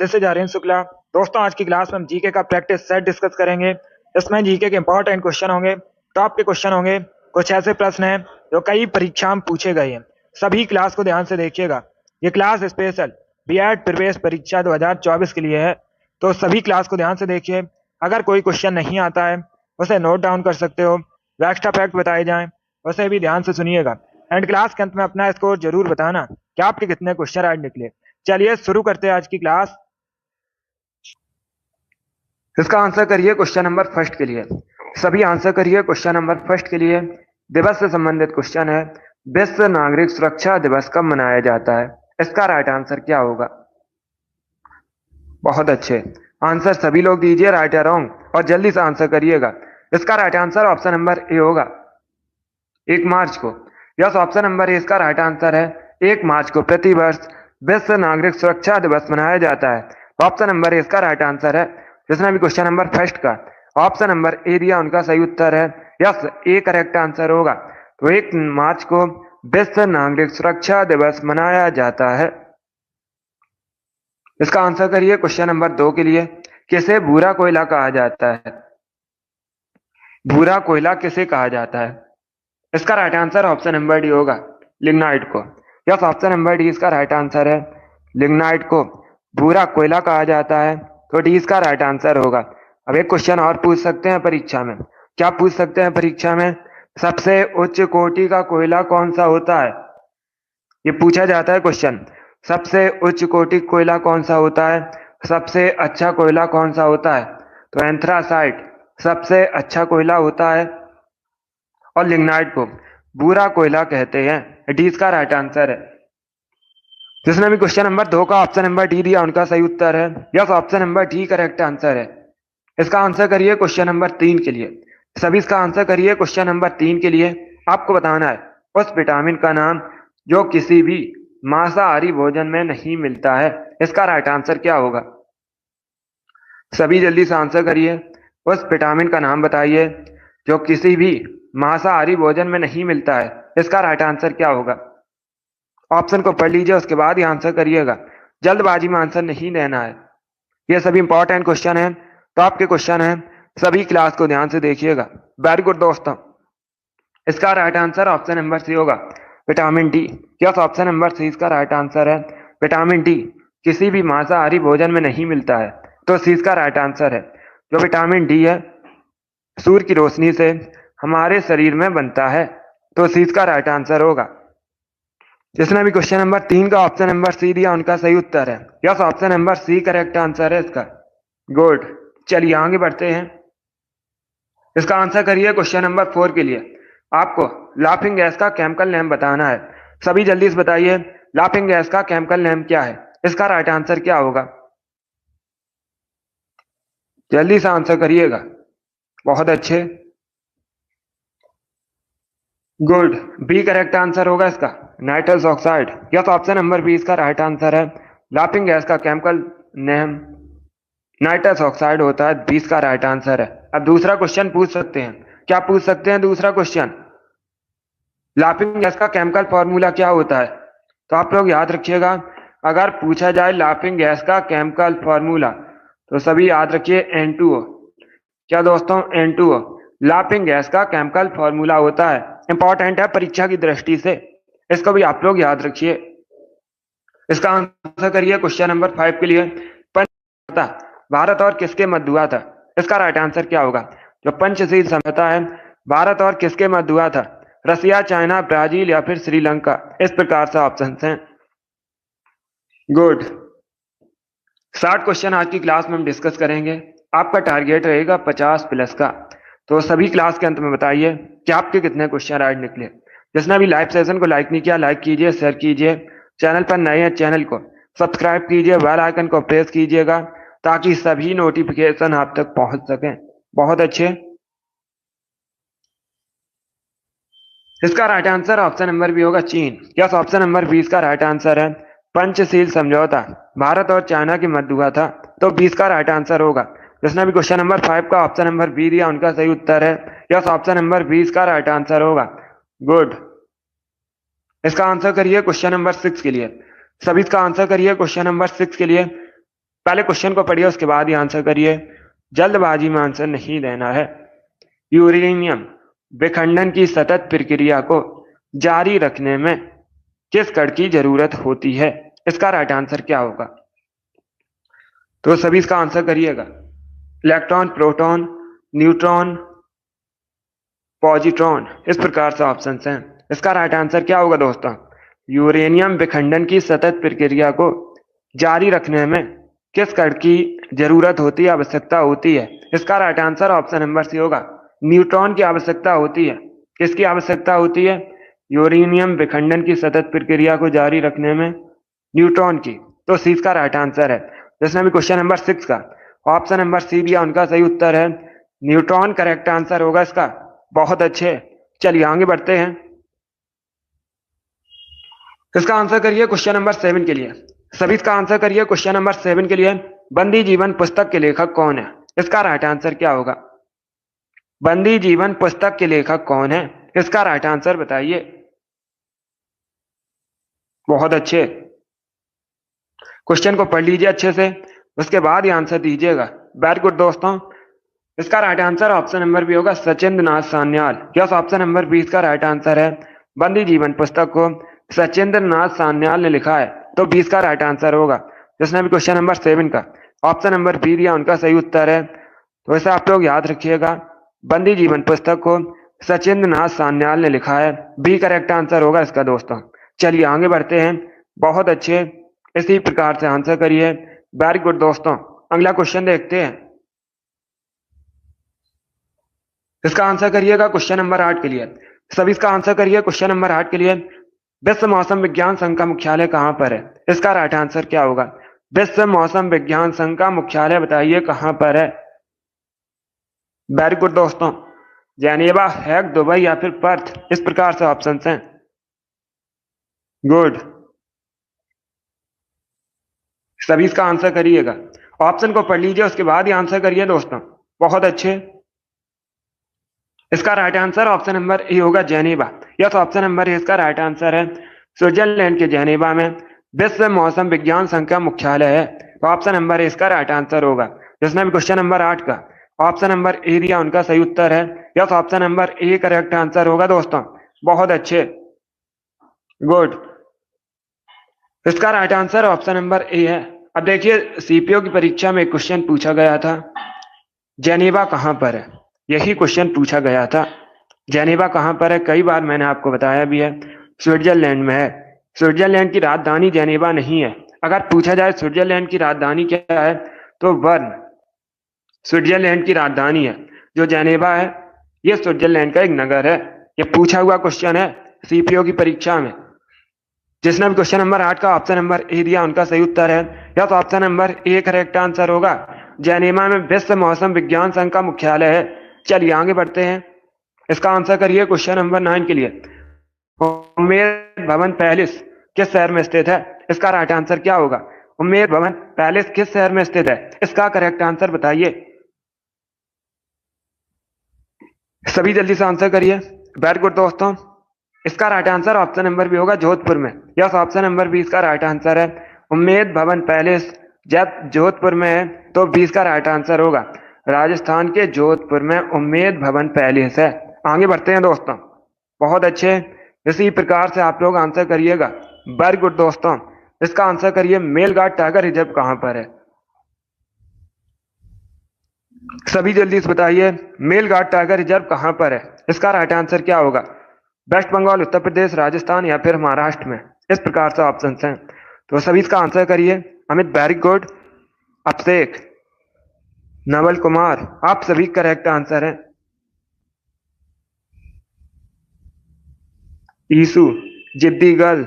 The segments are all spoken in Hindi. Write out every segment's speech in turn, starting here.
This is Aryan Shukla. दोस्तों, आज की क्लास में हम जीके का प्रैक्टिस सेट डिस्कस करेंगे। इसमें जीके के इंपॉर्टेंट क्वेश्चन होंगे, टॉप के क्वेश्चन होंगे। कुछ ऐसे प्रश्न हैं जो कई परीक्षा में पूछे गए हैं। सभी क्लास को ध्यान से देखिएगा। ये क्लास स्पेशल बीएड प्रवेश परीक्षा 2024 के लिए है, तो सभी क्लास को ध्यान से देखिए। अगर कोई क्वेश्चन नहीं आता है उसे नोट डाउन कर सकते हो। जो एक्स्ट्रा फैक्ट बताए जाएं उसे भी ध्यान से सुनिएगा। एंड क्लास के अंत में अपना स्कोर जरूर बताना कि आपके कितने क्वेश्चन आज निकले। चलिए शुरू करते हैं आज की क्लास। इसका आंसर करिए क्वेश्चन नंबर फर्स्ट के लिए। सभी आंसर करिए क्वेश्चन नंबर फर्स्ट के लिए। दिवस से संबंधित क्वेश्चन है। विश्व नागरिक सुरक्षा दिवस कब मनाया जाता है? इसका राइट आंसर क्या होगा? बहुत अच्छे आंसर सभी लोग दीजिए, राइट या रॉन्ग, और जल्दी से आंसर करिएगा। इसका right answer option number A होगा, 1 मार्च को। यस, ऑप्शन नंबर ए इसका राइट आंसर है। 1 मार्च को प्रतिवर्ष विश्व नागरिक सुरक्षा दिवस मनाया जाता है। ऑप्शन नंबर ए इसका राइट आंसर है। जिसने भी क्वेश्चन नंबर फर्स्ट का ऑप्शन नंबर ए दिया उनका सही उत्तर है। यस, ए करेक्ट आंसर होगा। तो 1 मार्च को विश्व नागरिक सुरक्षा दिवस मनाया जाता है। इसका आंसर करिए क्वेश्चन नंबर 2 के लिए। किसे भूरा कोयला कहा जाता है? भूरा कोयला किसे कहा जाता है? इसका right answer option number D होगा, लिग्नाइट को। यस, ऑप्शन नंबर डी इसका राइट आंसर है। लिग्नाइट को भूरा कोयला कहा जाता है, तो डी इसका राइट आंसर होगा। अब एक क्वेश्चन और पूछ सकते हैं परीक्षा में। क्या पूछ सकते हैं परीक्षा में? सबसे उच्च कोटि का कोयला कौन सा होता है? ये पूछा जाता है क्वेश्चन। सबसे उच्च कोटि कोयला कौन सा होता है? सबसे अच्छा कोयला कौन सा होता है? तो एंथ्रासाइट सबसे अच्छा कोयला होता है, और लिग्नाइट को भूरा कोयला कहते हैं। डी इसका राइट आंसर है। जिसने भी क्वेश्चन नंबर 2 का ऑप्शन नंबर डी दिया उनका सही उत्तर है। Yes, option number D correct answer है। इसका आंसर करिए क्वेश्चन नंबर 3 के लिए। सभी इसका आंसर करिए क्वेश्चन नंबर 3 के लिए। आपको बताना है उस विटामिन का नाम जो किसी भी मांसाहारी भोजन में नहीं मिलता है। इसका राइट आंसर क्या होगा? सभी जल्दी से आंसर करिए। उस विटामिन का नाम बताइए जो किसी भी मांसाहारी भोजन में नहीं मिलता है। इसका राइट आंसर क्या होगा? ऑप्शन को पढ़ लीजिए, उसके बाद ही आंसर करिएगा। जल्दबाजी में आंसर नहीं देना है। ये सभी इंपॉर्टेंट क्वेश्चन है, टॉप के क्वेश्चन है। सभी क्लास को ध्यान से देखिएगा। वेरी गुड दोस्तों। इसका right answer option number C होगा, vitamin D. Yes, option number C इसका राइट आंसर है। विटामिन डी किसी भी मांसाहारी भोजन में नहीं मिलता है, तो सी इसका राइट आंसर है। जो विटामिन डी है सूर्य की रोशनी से हमारे शरीर में बनता है, तो सी इसका राइट आंसर होगा। जिसने भी क्वेश्चन नंबर 3 का ऑप्शन नंबर सी दिया उनका सही उत्तर है। Yes, option number C correct answer है इसका। गुड, चलिए आगे बढ़ते हैं। इसका आंसर करिए क्वेश्चन नंबर 4 के लिए। आपको लाफिंग गैस का केमिकल नेम बताना है। सभी जल्दी से बताइए, लाफिंग गैस का केमिकल नेम क्या है? इसका राइट आंसर क्या होगा? जल्दी से आंसर करिएगा। बहुत अच्छे, गुड, बी करेक्ट आंसर होगा इसका, nitrous oxide. Yes, option number B इसका राइट आंसर है। लाफिंग गैस का केमिकल नेम नाइट्रस ऑक्साइड होता है, बी इसका राइट आंसर है। अब दूसरा क्वेश्चन पूछ सकते हैं। क्या पूछ सकते हैं दूसरा क्वेश्चन? लाफिंग गैस का केमिकल फॉर्मूला क्या होता है? तो आप लोग याद रखिएगा, अगर पूछा जाए लाफिंग गैस का केमिकल फॉर्मूला तो सभी याद रखिए N2O। क्या दोस्तों? N2O लाफिंग गैस का केमिकल फॉर्मूला होता है। इंपॉर्टेंट है परीक्षा की दृष्टि से, इसको भी आप लोग याद रखिए। इसका आंसर करिए क्वेश्चन नंबर 5 के लिए। पंचशील भारत और किसके मध्य हुआ था? इसका राइट आंसर क्या होगा? जो पंचशील समझौता है भारत और किसके मध्य हुआ था? रसिया, चाइना, ब्राजील या फिर श्रीलंका। इस प्रकार से ऑप्शन हैं। गुड, 60 क्वेश्चन आज की क्लास में हम डिस्कस करेंगे। आपका टारगेट रहेगा 50 प्लस का। तो सभी क्लास के अंत में बताइए कि आपके कितने क्वेश्चन राइट निकले। जिसने भी लाइव सेशन को लाइक नहीं किया, लाइक कीजिए, शेयर कीजिए। चैनल पर नए हैं, चैनल को सब्सक्राइब कीजिए, बेल आइकन को प्रेस कीजिएगा ताकि सभी नोटिफिकेशन आप तक पहुंच सकें। बहुत अच्छे, इसका right answer option number B होगा, चीन। यस, ऑप्शन नंबर बी इसका राइट आंसर है। पंचशील समझौता भारत और चाइना के मध्य हुआ था, तो 20 का राइट आंसर होगा। जिसने भी क्वेश्चन नंबर 5 का ऑप्शन नंबर बी दिया उनका सही उत्तर है। यस, ऑप्शन नंबर 20 का राइट आंसर होगा। गुड, इसका आंसर करिए क्वेश्चन नंबर 6 के लिए। सभी इसका आंसर करिए क्वेश्चन नंबर 6 के लिए। पहले क्वेश्चन को पढ़िए, उसके बाद ही आंसर करिए। जल्दबाजी में आंसर नहीं देना है। यूरेनियम विखंडन की सतत प्रक्रिया को जारी रखने में किस कण की जरूरत होती है? इसका राइट आंसर क्या होगा? तो सभी इसका आंसर करिएगा। इलेक्ट्रॉन, प्रोटॉन, न्यूट्रॉन, पॉजिट्रॉन, इस प्रकार से ऑप्शन हैं। इसका राइट आंसर क्या होगा दोस्तों? यूरेनियम विखंडन की सतत प्रक्रिया को जारी रखने में किस कण की जरूरत होती है, आवश्यकता होती है? इसका right answer option number C होगा। न्यूट्रॉन की आवश्यकता होती है। किसकी आवश्यकता होती है? यूरेनियम विखंडन की सतत प्रक्रिया को जारी रखने में न्यूट्रॉन की। तो सी इसका राइट आंसर है। जिसने भी क्वेश्चन नंबर 6 का ऑप्शन नंबर सी दिया, उनका सही उत्तर है न्यूट्रॉन। करेक्ट आंसर होगा इसका। बहुत अच्छे, चलिए आगे बढ़ते हैं। इसका आंसर करिए क्वेश्चन नंबर 7 के लिए। सभी इसका आंसर करिए क्वेश्चन नंबर 7 के लिए। बंदी जीवन पुस्तक के लेखक कौन है? इसका राइट आंसर क्या होगा? बंदी जीवन पुस्तक के लेखक कौन है? इसका राइट आंसर बताइए। बहुत अच्छे, क्वेश्चन को पढ़ लीजिए अच्छे से, उसके बाद ही आंसर दीजिएगा। वेरी गुड दोस्तों। इसका right answer option number B होगा, Sachindra Nath Sanyal. Yes, option number B इसका राइट आंसर है। बंदी जीवन पुस्तक को सचिंद्र नाथ सान्याल ने लिखा है, तो 20 का राइट आंसर होगा। जिसने भी क्वेश्चन नंबर 7 का ऑप्शन नंबर बी दिया, उनका सही उत्तर है। तो ऐसे आप लोग याद रखिएगा, बंदी जीवन पुस्तक को सचिंद्र नाथ सान्याल ने लिखा है। बी करेक्ट आंसर होगा इसका दोस्तों। चलिए आगे बढ़ते हैं। बहुत अच्छे, इसी प्रकार से आंसर करिए। वेरी गुड दोस्तों। अगला क्वेश्चन देखते हैं। इसका आंसर करिएगा क्वेश्चन नंबर 8 के लिए। सभी इसका आंसर करिए क्वेश्चन नंबर 8 के लिए। विश्व मौसम विज्ञान संघ का मुख्यालय कहां पर है? इसका राइट आंसर क्या होगा? विश्व मौसम विज्ञान संघ का मुख्यालय बताइए कहां पर है? वेरी गुड दोस्तों। जेनेवा, हैग, दुबई या फिर पर्थ, इस प्रकार से ऑप्शन हैं। गुड, सभी इसका आंसर करिएगा। ऑप्शन को पढ़ लीजिए, उसके बाद ही आंसर करिए दोस्तों। बहुत अच्छे। इसका right answer option number A होगा, Geneva. Yes, option number A इसका राइट आंसर है। स्विट्जरलैंड के जेनेवा में विश्व मौसम विज्ञान संघ का मुख्यालय है, तो ऑप्शन नंबर ए इसका राइट आंसर होगा। जिसने भी क्वेश्चन नंबर 8 का ऑप्शन नंबर ए दिया, उनका सही उत्तर है। Yes, option number A correct answer होगा दोस्तों। बहुत अच्छे, गुड। इसका राइट आंसर ऑप्शन नंबर ए है। अब देखिए, सीपीओ की परीक्षा में क्वेश्चन पूछा गया था, जेनेवा कहां पर है? यही क्वेश्चन पूछा गया था, जेनेवा कहां पर है? कई बार मैंने आपको बताया भी है, स्विट्जरलैंड में है। स्विट्जरलैंड की राजधानी जेनेवा नहीं है। अगर पूछा जाए स्विट्जरलैंड की राजधानी क्या है, तो बर्न स्विट्जरलैंड की राजधानी है। जो जेनेवा है, यह स्विट्जरलैंड का एक नगर है। यह पूछा हुआ क्वेश्चन है सीपीओ की परीक्षा में। जिसने भी क्वेश्चन नंबर 8 का ऑप्शन नंबर ए दिया, उनका सही उत्तर है। या तो option number A correct answer होगा। जेनेवा में विश्व मौसम विज्ञान संघ का मुख्यालय है। चलिए आगे बढ़ते हैं। इसका आंसर करिए क्वेश्चन नंबर 9 के लिए। उम्मेद भवन पैलेस किस शहर में स्थित है? इसका राइट आंसर क्या होगा? उम्मेद भवन पैलेस किस शहर में स्थित है? इसका करेक्ट आंसर बताइए। सभी जल्दी से आंसर करिए। वेरी गुड दोस्तों। इसका right answer option number B होगा, जोधपुर में। यस, ऑप्शन नंबर बी इसका राइट आंसर है। उम्मेद भवन पैलेस जब जोधपुर में है, तो 20 का राइट आंसर होगा। राजस्थान के जोधपुर में उम्मेद भवन पैलेस है। आगे बढ़ते हैं दोस्तों। बहुत अच्छे, इसी प्रकार से आप लोग आंसर करिएगा। वेरी गुड दोस्तों। इसका आंसर करिए, मेलघाट टाइगर रिजर्व कहां पर है? सभी जल्दी से बताइए, मेलघाट टाइगर रिजर्व कहां पर है? इसका राइट आंसर क्या होगा? वेस्ट बंगाल, उत्तर प्रदेश, राजस्थान या फिर महाराष्ट्र में, इस प्रकार से ऑप्शन हैं। तो सभी इसका आंसर करिए। Amit, very good. अभिषेक, नवल कुमार, आप सभी करेक्ट आंसर हैं। ईसु, जिद्दी गर्ल,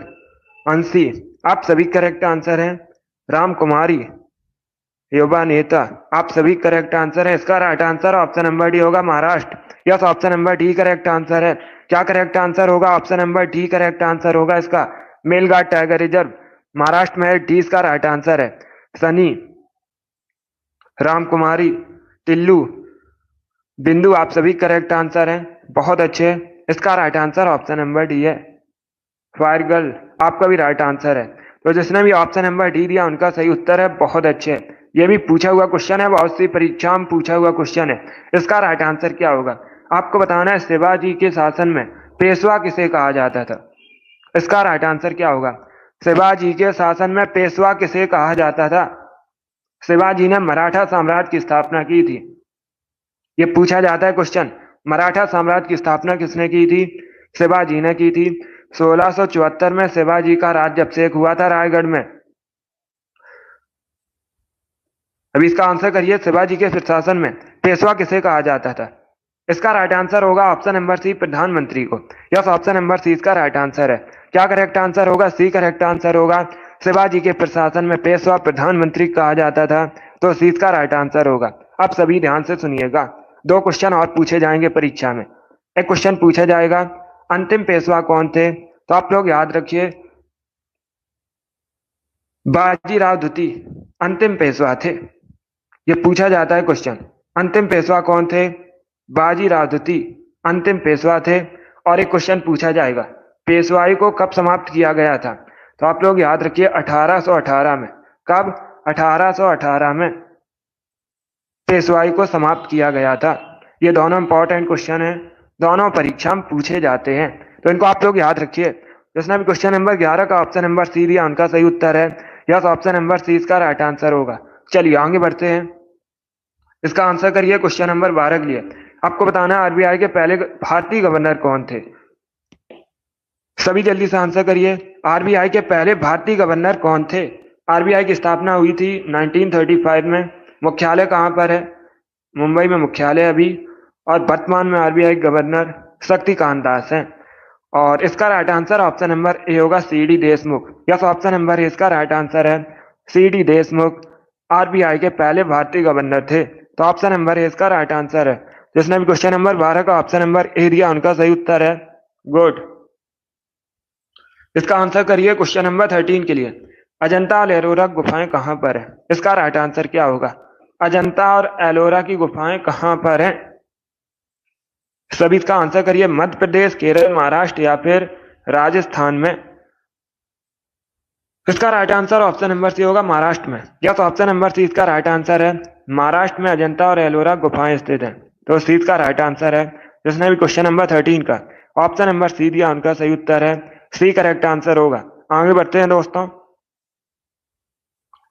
अंशी, आप सभी करेक्ट आंसर हैं। राम कुमारी, युवा नेता, आप सभी करेक्ट आंसर है। इसका right answer option number D होगा, Maharashtra. Yes, option number D correct answer है। क्या करेक्ट आंसर होगा? Option number D correct answer होगा इसका। मेलघाट टाइगर रिजर्व महाराष्ट्र में है, डी इसका राइट आंसर है। सनी, राम कुमारी, टिल्लू, बिंदु, आप सभी करेक्ट आंसर हैं। बहुत अच्छे, इसका right answer option number D है। फायर गर्ल, आपका भी राइट आंसर है। तो जिसने भी ऑप्शन नंबर डी दिया, उनका सही उत्तर है। बहुत अच्छे, ये भी पूछा हुआ क्वेश्चन है, बहुत सी परीक्षा में पूछा हुआ क्वेश्चन है। इसका राइट आंसर क्या होगा आपको बताना है। शिवाजी के शासन में पेशवा किसे कहा जाता था? इसका राइट आंसर क्या होगा? शिवाजी के शासन में पेशवा किसे कहा जाता था? शिवाजी ने मराठा साम्राज्य की स्थापना की थी। ये पूछा जाता है क्वेश्चन, मराठा साम्राज्य की स्थापना किसने की थी? शिवाजी ने की थी। 1674 में शिवाजी का राज्याभिषेक हुआ था रायगढ़ में। अभी इसका आंसर करिए, शिवाजी के शासन में पेशवा किसे कहा जाता था? इसका राइट आंसर होगा ऑप्शन नंबर सी, प्रधानमंत्री को। यस, ऑप्शन नंबर सी इसका राइट आंसर है। क्या करेक्ट आंसर होगा? सी करेक्ट आंसर होगा। शिवाजी के प्रशासन में पेशवा प्रधानमंत्री कहा जाता था, तो सी इसका राइट आंसर होगा। अब सभी ध्यान से सुनिएगा, दो क्वेश्चन और पूछे जाएंगे परीक्षा में। एक क्वेश्चन पूछा जाएगा अंतिम पेशवा कौन थे, तो आप लोग याद रखिए बाजीराव द्वितीय अंतिम पेशवा थे। ये पूछा जाता है क्वेश्चन, अंतिम पेशवा कौन थे? बाजीराव द्वितीय अंतिम पेशवा थे। और एक क्वेश्चन पूछा जाएगा पेशवाई को कब समाप्त किया गया था, तो आप लोग याद रखिए 1818 में। कब? 1818 में पेशवाई को समाप्त किया गया था। ये दोनों इंपॉर्टेंट क्वेश्चन है, दोनों परीक्षा में पूछे जाते हैं, तो इनको आप लोग याद रखिए। जिसने भी क्वेश्चन नंबर 11 का ऑप्शन नंबर सी दिया उनका सही उत्तर है। यस, ऑप्शन नंबर सी इसका राइट आंसर होगा। चलिए आगे बढ़ते हैं, इसका आंसर करिए क्वेश्चन नंबर 12 के लिए। आपको बताना है आरबीआई के पहले भारतीय गवर्नर कौन थे। सभी जल्दी से आंसर करिए, आरबीआई के पहले भारतीय गवर्नर कौन थे? आरबीआई की स्थापना हुई थी 1935 में। मुख्यालय कहां पर है? मुंबई में मुख्यालय अभी। और वर्तमान में आरबीआई गवर्नर शक्तिकांत दास हैं। और इसका right answer option number A होगा, C D Deshmukh. Yes, option number A इसका राइट आंसर है, सी डी देशमुख आरबीआई के पहले भारतीय गवर्नर थे। तो ऑप्शन नंबर ए इसका राइट आंसर है। जिसने भी क्वेश्चन नंबर 12 का ऑप्शन नंबर ए दिया उनका सही उत्तर है। गुड। इसका आंसर करिए क्वेश्चन नंबर 13 के लिए। अजंता और एलोरा गुफाएं कहां पर है? इसका राइट आंसर क्या होगा? अजंता और एलोरा की गुफाएं कहां पर हैं? सभी इसका आंसर करिए, मध्य प्रदेश, केरल, महाराष्ट्र या फिर राजस्थान में। इसका right answer option number C होगा, महाराष्ट्र में। यस, ऑप्शन नंबर सी इसका राइट आंसर है, महाराष्ट्र में अजंता और एलोरा गुफाएं स्थित हैं। तो सी इसका राइट आंसर है। जिसने भी क्वेश्चन नंबर 13 का ऑप्शन नंबर सी दिया उनका सही उत्तर है, सी करेक्ट आंसर होगा। आगे बढ़ते हैं दोस्तों,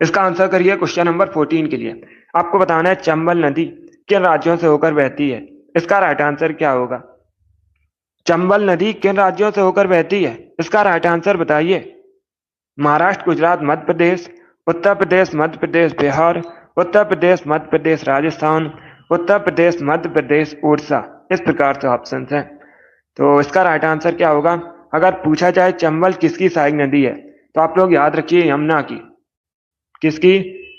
इसका आंसर करिए क्वेश्चन नंबर 14 के लिए। आपको बताना है चंबल नदी किन राज्यों से होकर बहती है? इसका राइट आंसर क्या होगा? चंबल नदी किन राज्यों से होकर बहती है? इसका राइट आंसर बताइए। महाराष्ट्र, गुजरात, मध्य प्रदेश, उत्तर प्रदेश, मध्य प्रदेश, बिहार, उत्तर प्रदेश, मध्य प्रदेश, राजस्थान, उत्तर प्रदेश, मध्य प्रदेश, उड़ीसा। इस प्रकार से ऑप्शन हैं। तो इसका राइट आंसर क्या होगा? अगर पूछा जाए चंबल किसकी सहायक नदी है, तो आप लोग याद रखिए यमुना की। किसकी?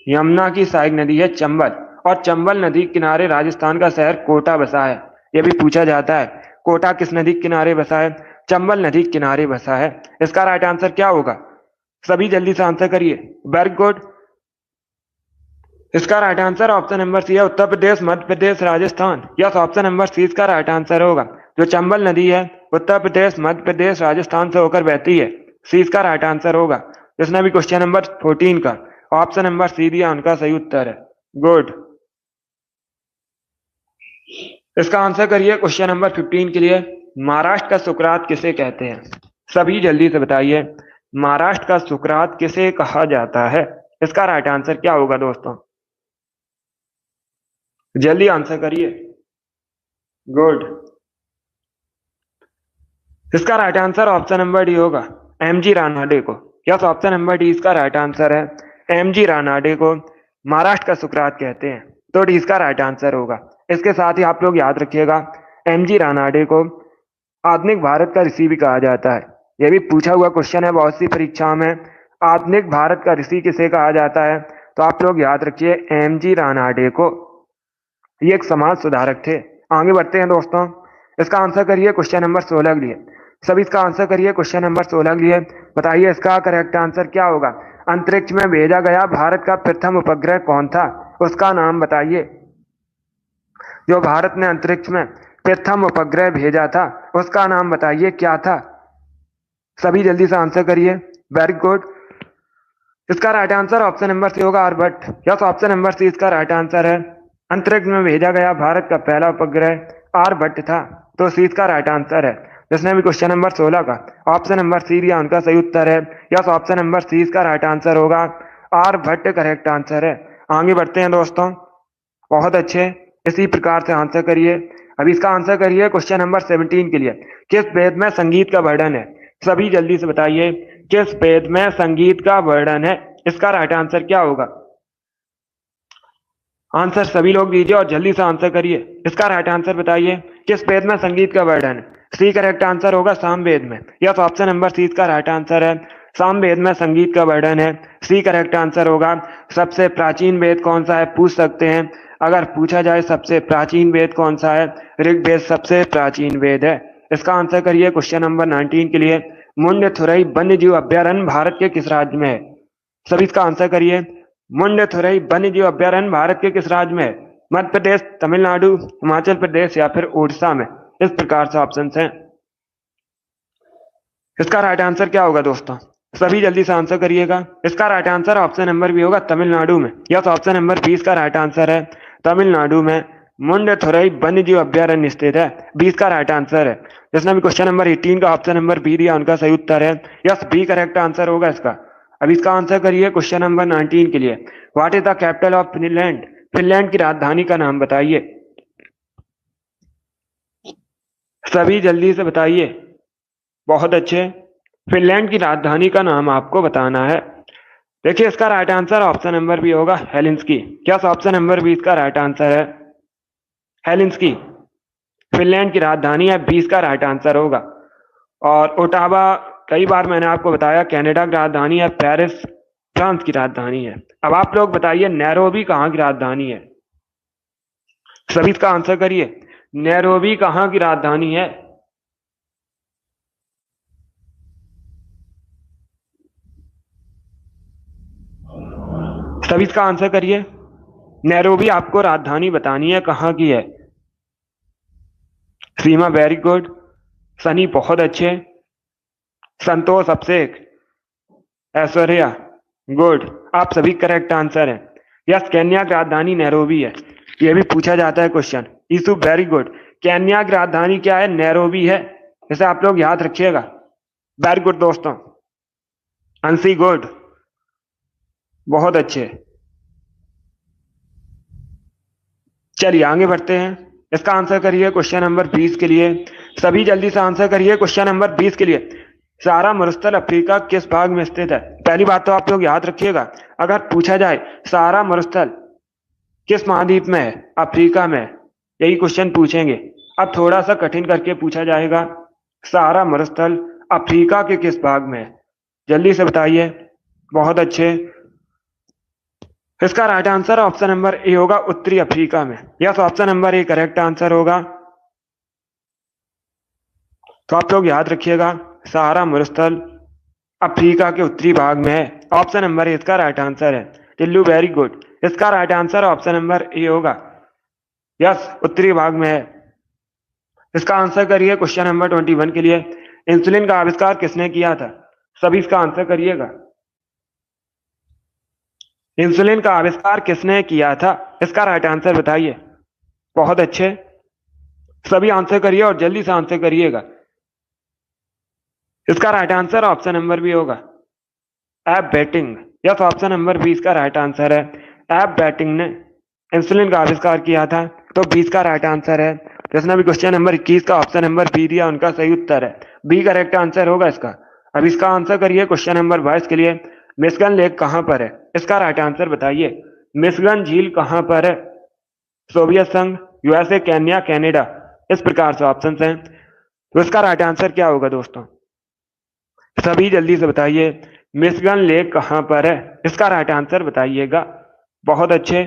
यमुना की सहायक नदी है चंबल। और चंबल नदी किनारे राजस्थान का शहर कोटा बसा है। यह भी पूछा जाता है, कोटा किस नदी किनारे बसा है? चंबल नदी किनारे बसा है। इसका राइट आंसर क्या होगा? सभी जल्दी से आंसर करिए। Very good. इसका right answer option number C है, Uttar Pradesh, Madhya Pradesh, Rajasthan. Yes, option number C इसका राइट आंसर होगा। जो चंबल नदी है उत्तर प्रदेश, मध्य प्रदेश, राजस्थान से होकर बहती है। सी इसका राइट आंसर होगा। जिसने भी क्वेश्चन नंबर 14 का ऑप्शन नंबर सी दिया उनका सही उत्तर है। गुड। इसका आंसर करिए क्वेश्चन नंबर 15 के लिए। महाराष्ट्र का सुकरात किसे कहते हैं? सभी जल्दी से बताइए, महाराष्ट्र का सुकरात किसे कहा जाता है? इसका राइट आंसर क्या होगा दोस्तों? जल्दी आंसर करिए। गुड। इसका right answer option number D होगा, एमजी रानाडे को। यस, ऑप्शन नंबर डी इसका राइट आंसर है, एमजी रानाडे को महाराष्ट्र का सुकरात कहते हैं। तो डी इसका राइट आंसर होगा। इसके साथ ही आप लोग याद रखिएगा, एमजी रानाडे को आधुनिक भारत का ऋषि भी कहा जाता है। यह भी पूछा हुआ क्वेश्चन है बहुत सी परीक्षाओं में, आधुनिक भारत का ऋषि किसे कहा जाता है? तो आप लोग याद रखिए एमजी रानाडे को। ये एक समाज सुधारक थे। आगे बढ़ते हैं दोस्तों, इसका आंसर करिए क्वेश्चन नंबर 16 के लिए। सभी इसका आंसर करिए क्वेश्चन नंबर 16 के लिए। बताइए इसका करेक्ट आंसर क्या होगा? अंतरिक्ष में भेजा गया भारत का प्रथम उपग्रह कौन था? उसका नाम बताइए। जो भारत ने अंतरिक्ष में प्रथम उपग्रह भेजा था उसका नाम बताइए, क्या था? सभी जल्दी से आंसर करिए। Very good. इसका right answer option number C होगा Aryabhata. Yes, option number C इसका राइट आंसर है। अंतरिक्ष में भेजा गया भारत का पहला उपग्रह आर्यभट्ट था, तो सी इसका राइट आंसर है। जिसने भी क्वेश्चन नंबर 16 का ऑप्शन नंबर सी दिया उनका सही उत्तर है। यस, ऑप्शन नंबर सी इसका राइट आंसर होगा, आर्यभट्ट करेक्ट आंसर है। आगे बढ़ते हैं दोस्तों, बहुत अच्छे, इसी प्रकार से आंसर करिए। अभी इसका आंसर करिए क्वेश्चन नंबर 17 के लिए। किस वेद में संगीत का वर्णन है? सभी जल्दी से बताइए, किस वेद में संगीत का वर्णन है? इसका राइट आंसर क्या होगा? आंसर सभी लोग दीजिए और जल्दी से आंसर करिए। इसका राइट आंसर बताइए, किस वेद में संगीत का वर्णन है? सी करेक्ट आंसर होगा सामवेद में। यस, ऑप्शन नंबर सी इसका राइट आंसर है। सामवेद में संगीत का वर्णन है, सी करेक्ट आंसर होगा। सबसे प्राचीन वेद कौन सा है पूछ सकते हैं। अगर पूछा जाए सबसे प्राचीन वेद कौन सा है, ऋग्वेद सबसे प्राचीन वेद है। इसका आंसर करिए क्वेश्चन नंबर 19 के लिए। मुंडेथुरई वन्य जीव अभ्यारण्य भारत के किस राज्य में है? सभी इसका आंसर करिए। मुंडेथुरई वन्य जीव अभ्यारण्य भारत के किस राज्य में है? मध्य प्रदेश, तमिलनाडु, हिमाचल प्रदेश या फिर उड़ीसा में। इस प्रकार से ऑप्शन हैं। इसका राइट आंसर क्या होगा दोस्तों? सभी जल्दी से आंसर करिएगा। इसका right answer option number B होगा, तमिलनाडु में। यस, ऑप्शन नंबर 20 का राइट आंसर है। तमिलनाडु में मुंडेथुरई वन्य जीव अभ्यारण्य स्थित है, 20 का राइट आंसर है। जिसने भी क्वेश्चन नंबर 18 का ऑप्शन नंबर बी दिया उनका सही उत्तर है। यस, बी करेक्ट आंसर होगा इसका। अब इसका आंसर करिए क्वेश्चन नंबर 19 के लिए। What is the capital of Finland? Finland की राजधानी का नाम बताइए। सभी जल्दी से बताइए। बहुत अच्छे, फिनलैंड की राजधानी का नाम आपको बताना है। देखिए, इसका right answer option number B होगा, हेलिंस्की। क्या ऑप्शन नंबर बी इसका राइट आंसर है? हेलिंस्की फिनलैंड की राजधानी है, 20 का राइट आंसर होगा। और ओटावा, कई बार मैंने आपको बताया, कनाडा की राजधानी है। पेरिस फ्रांस की राजधानी है। अब आप लोग बताइए, नैरोबी कहाँ की राजधानी है? सभी इसका आंसर करिए। नैरोबी कहाँ की राजधानी है? सभी इसका आंसर करिए। नैरोबी आपको राजधानी बतानी है, कहाँ की है? सीमा वेरी गुड। सनी बहुत अच्छे। संतोष, अभिषेक, ऐश्वर्या गुड, आप सभी करेक्ट आंसर है। यस, केन्या की राजधानी नैरोबी है। यह भी पूछा जाता है क्वेश्चन। ईसु वेरी गुड। केन्या की राजधानी क्या है? नैरोबी है। इसे आप लोग याद रखिएगा। वेरी गुड दोस्तों। अंशी गुड, बहुत अच्छे। चलिए आगे बढ़ते हैं। इसका आंसर करिए क्वेश्चन नंबर 20 के लिए। सभी जल्दी से आंसर करिए क्वेश्चन नंबर 20 के लिए। सहारा मरुस्थल अफ्रीका किस भाग में स्थित है? पहली बात तो आप लोग याद रखिएगा, अगर पूछा जाए सहारा मरुस्थल किस महाद्वीप में है, अफ्रीका में, यही क्वेश्चन पूछेंगे। अब थोड़ा सा कठिन करके पूछा जाएगा, सहारा मरुस्थल अफ्रीका के किस भाग में है? जल्दी से बताइए। बहुत अच्छे। इसका right answer option number A होगा, उत्तरी अफ्रीका में। Yes, option number A correct answer होगा। तो आप लोग याद रखिएगा, सहारा मरुस्थल अफ्रीका के उत्तरी भाग में है। ऑप्शन नंबर ए इसका राइट आंसर है। Tillu very good. इसका right answer option number A होगा। यस, उत्तरी भाग में है। इसका आंसर करिए क्वेश्चन नंबर 21 के लिए। इंसुलिन का आविष्कार किसने किया था? सभी इसका आंसर करिएगा। इंसुलिन का आविष्कार किसने किया था? इसका राइट आंसर बताइए। बहुत अच्छे, सभी आंसर करिए और जल्दी से आंसर करिएगा। इसका right answer option number B होगा, एब बैटिंग। यस, ऑप्शन नंबर 20 का राइट आंसर है। एब बैटिंग ने इंसुलिन का आविष्कार किया था, तो 20 का राइट आंसर है। जिसने भी क्वेश्चन नंबर 21 का ऑप्शन नंबर बी दिया उनका सही उत्तर है। बी करेक्ट आंसर होगा इसका। अब इसका आंसर करिए क्वेश्चन नंबर 22 के लिए। मिशिगन लेक कहां पर है? इसका राइट आंसर बताइए। मिशिगन झील कहां पर है? सोवियत संघ, यूएसए, केन्या, कनाडा। इस प्रकार से ऑप्शन हैं। तो इसका राइट आंसर क्या होगा दोस्तों? सभी जल्दी से बताइए। मिशिगन लेक कहां पर है? इसका राइट आंसर बताइएगा। बहुत अच्छे।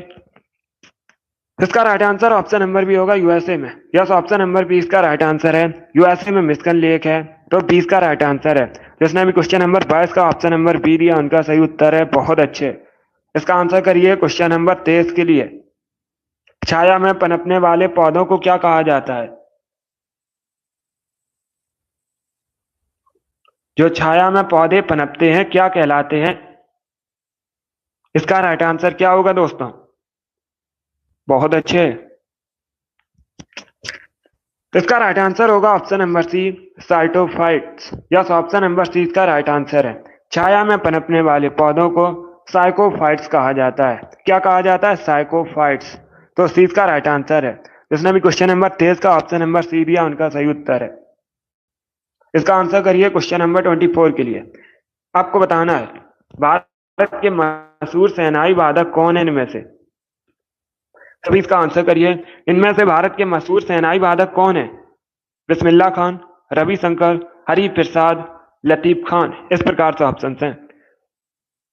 इसका right answer option number B होगा, यूएसए में। यस, ऑप्शन नंबर बी इसका राइट आंसर है। यूएसए में मिशिगन लेक है, तो 20 का राइट आंसर है। जिसने भी क्वेश्चन नंबर 22 का ऑप्शन नंबर बी दिया उनका सही उत्तर है। बहुत अच्छे। इसका आंसर करिए क्वेश्चन नंबर 23 के लिए। छाया में पनपने वाले पौधों को क्या कहा जाता है? जो छाया में पौधे पनपते हैं क्या कहलाते हैं? इसका राइट आंसर क्या होगा दोस्तों? बहुत अच्छे। इसका राइट आंसर होगा option number C, cytophytes. Yes, option number C इसका राइट आंसर है। छाया में पनपने वाले पौधों को साइकोफाइट्स कहा जाता है। क्या कहा जाता है? साइकोफाइट्स। तो सी इसका राइट आंसर है। जिसने भी क्वेश्चन नंबर 23 का ऑप्शन नंबर सी दिया उनका सही उत्तर है। इसका आंसर करिए क्वेश्चन नंबर 24 के लिए। आपको बताना है भारत के मशहूर सेनाई वादक कौन है इनमें से? तभी इसका आंसर करिए। इनमें से भारत के मशहूर सेनाई वादक कौन है? बिस्मिल्लाह खान, रविशंकर, हरि प्रसाद, लतीफ खान। इस प्रकार से ऑप्शन हैं।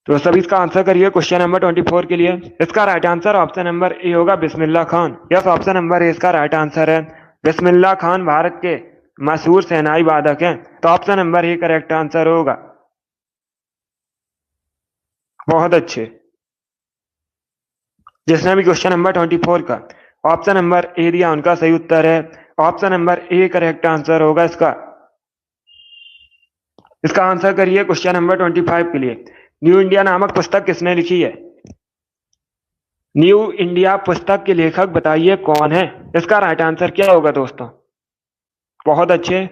तो सभी इसका आंसर करिए क्वेश्चन नंबर 24 के लिए। इसका right answer option number A होगा, Bismillah Khan. Yes, option number A इसका राइट आंसर है। बिस्मिल्लाह खान भारत के मशहूर सेनाई वादक हैं। तो option number A correct answer होगा। बहुत अच्छे। जिसने भी क्वेश्चन नंबर 24 का ऑप्शन नंबर ए दिया उनका सही उत्तर है। Option number A correct answer होगा इसका। इसका आंसर करिए क्वेश्चन नंबर 25 के लिए। न्यू इंडिया नामक पुस्तक किसने लिखी है? न्यू इंडिया पुस्तक के लेखक बताइए कौन है? इसका राइट आंसर क्या होगा दोस्तों? बहुत अच्छे।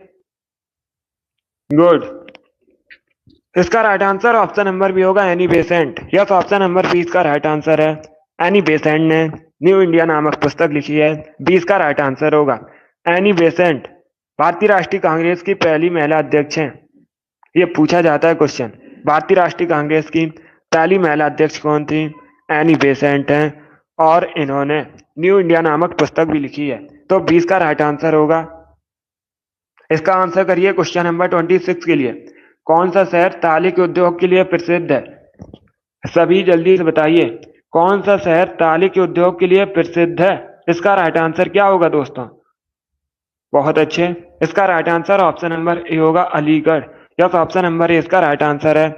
गुड। इसका right answer option number B होगा, Annie Besant. Yes, option number B इसका राइट आंसर है। एनी बेसेंट ने न्यू इंडिया नामक पुस्तक लिखी है। बी इसका राइट आंसर होगा। एनी बेसेंट भारतीय राष्ट्रीय कांग्रेस की पहली महिला अध्यक्ष हैं। ये पूछा जाता है क्वेश्चन। भारतीय राष्ट्रीय कांग्रेस की पहली महिला अध्यक्ष कौन थी? एनी बेसेंट हैं। और इन्होंने न्यू इंडिया नामक पुस्तक भी लिखी है। तो 20 का राइट आंसर होगा। इसका आंसर करिए क्वेश्चन नंबर 26 के लिए। कौन सा शहर ताले के उद्योग के लिए प्रसिद्ध है? सभी जल्दी से बताइए। कौन सा शहर ताले के उद्योग के लिए प्रसिद्ध है? इसका राइट आंसर क्या होगा दोस्तों? बहुत अच्छे। इसका right answer option number A होगा, Aligarh. Yes, option number A इसका राइट आंसर है।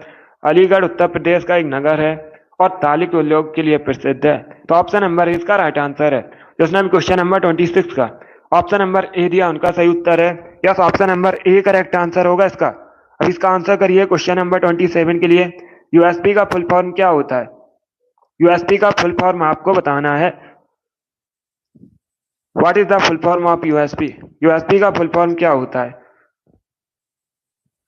अलीगढ़ उत्तर प्रदेश का एक नगर है और तालिक उद्योग के लिए प्रसिद्ध है। तो ऑप्शन नंबर ए इसका राइट आंसर है। जिसने भी क्वेश्चन नंबर 26 का ऑप्शन नंबर ए दिया उनका सही उत्तर है। Yes, option number A correct answer होगा इसका। अब इसका आंसर करिए क्वेश्चन नंबर 27 के लिए। यूएसपी का फुल फॉर्म क्या होता है? यूएसपी का फुल फॉर्म आपको बताना है। What is the full form of USP? USP का फुल फॉर्म क्या होता है?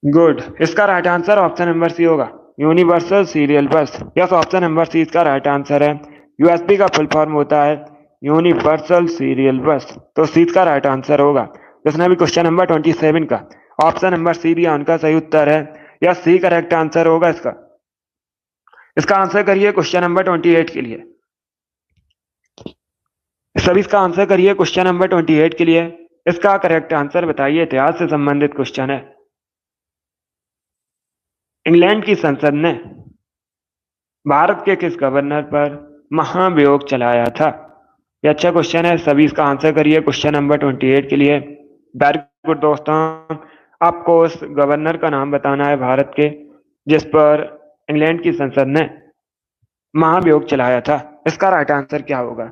गुड। इसका right answer option number C होगा, universal serial bus. Yes, option number C इसका राइट आंसर है। यूएसबी का फुल फॉर्म होता है यूनिवर्सल सीरियल बस। तो सी इसका राइट आंसर होगा। जिसने भी क्वेश्चन नंबर 27 का ऑप्शन नंबर सी दिया उनका सही उत्तर है। यस, सी करेक्ट आंसर होगा इसका। इसका आंसर करिए क्वेश्चन नंबर 28 के लिए। सभी इसका आंसर करिए क्वेश्चन नंबर 28 के लिए। इसका करेक्ट आंसर बताइए। इतिहास से संबंधित क्वेश्चन है। इंग्लैंड की संसद ने भारत के किस गवर्नर पर महाभियोग चलाया था? ये अच्छा क्वेश्चन है। सभी इसका आंसर करिए क्वेश्चन नंबर 28 के लिए। वेरी गुड दोस्तों। आपको उस गवर्नर का नाम बताना है भारत के जिस पर इंग्लैंड की संसद ने महाभियोग चलाया था। इसका राइट आंसर क्या होगा?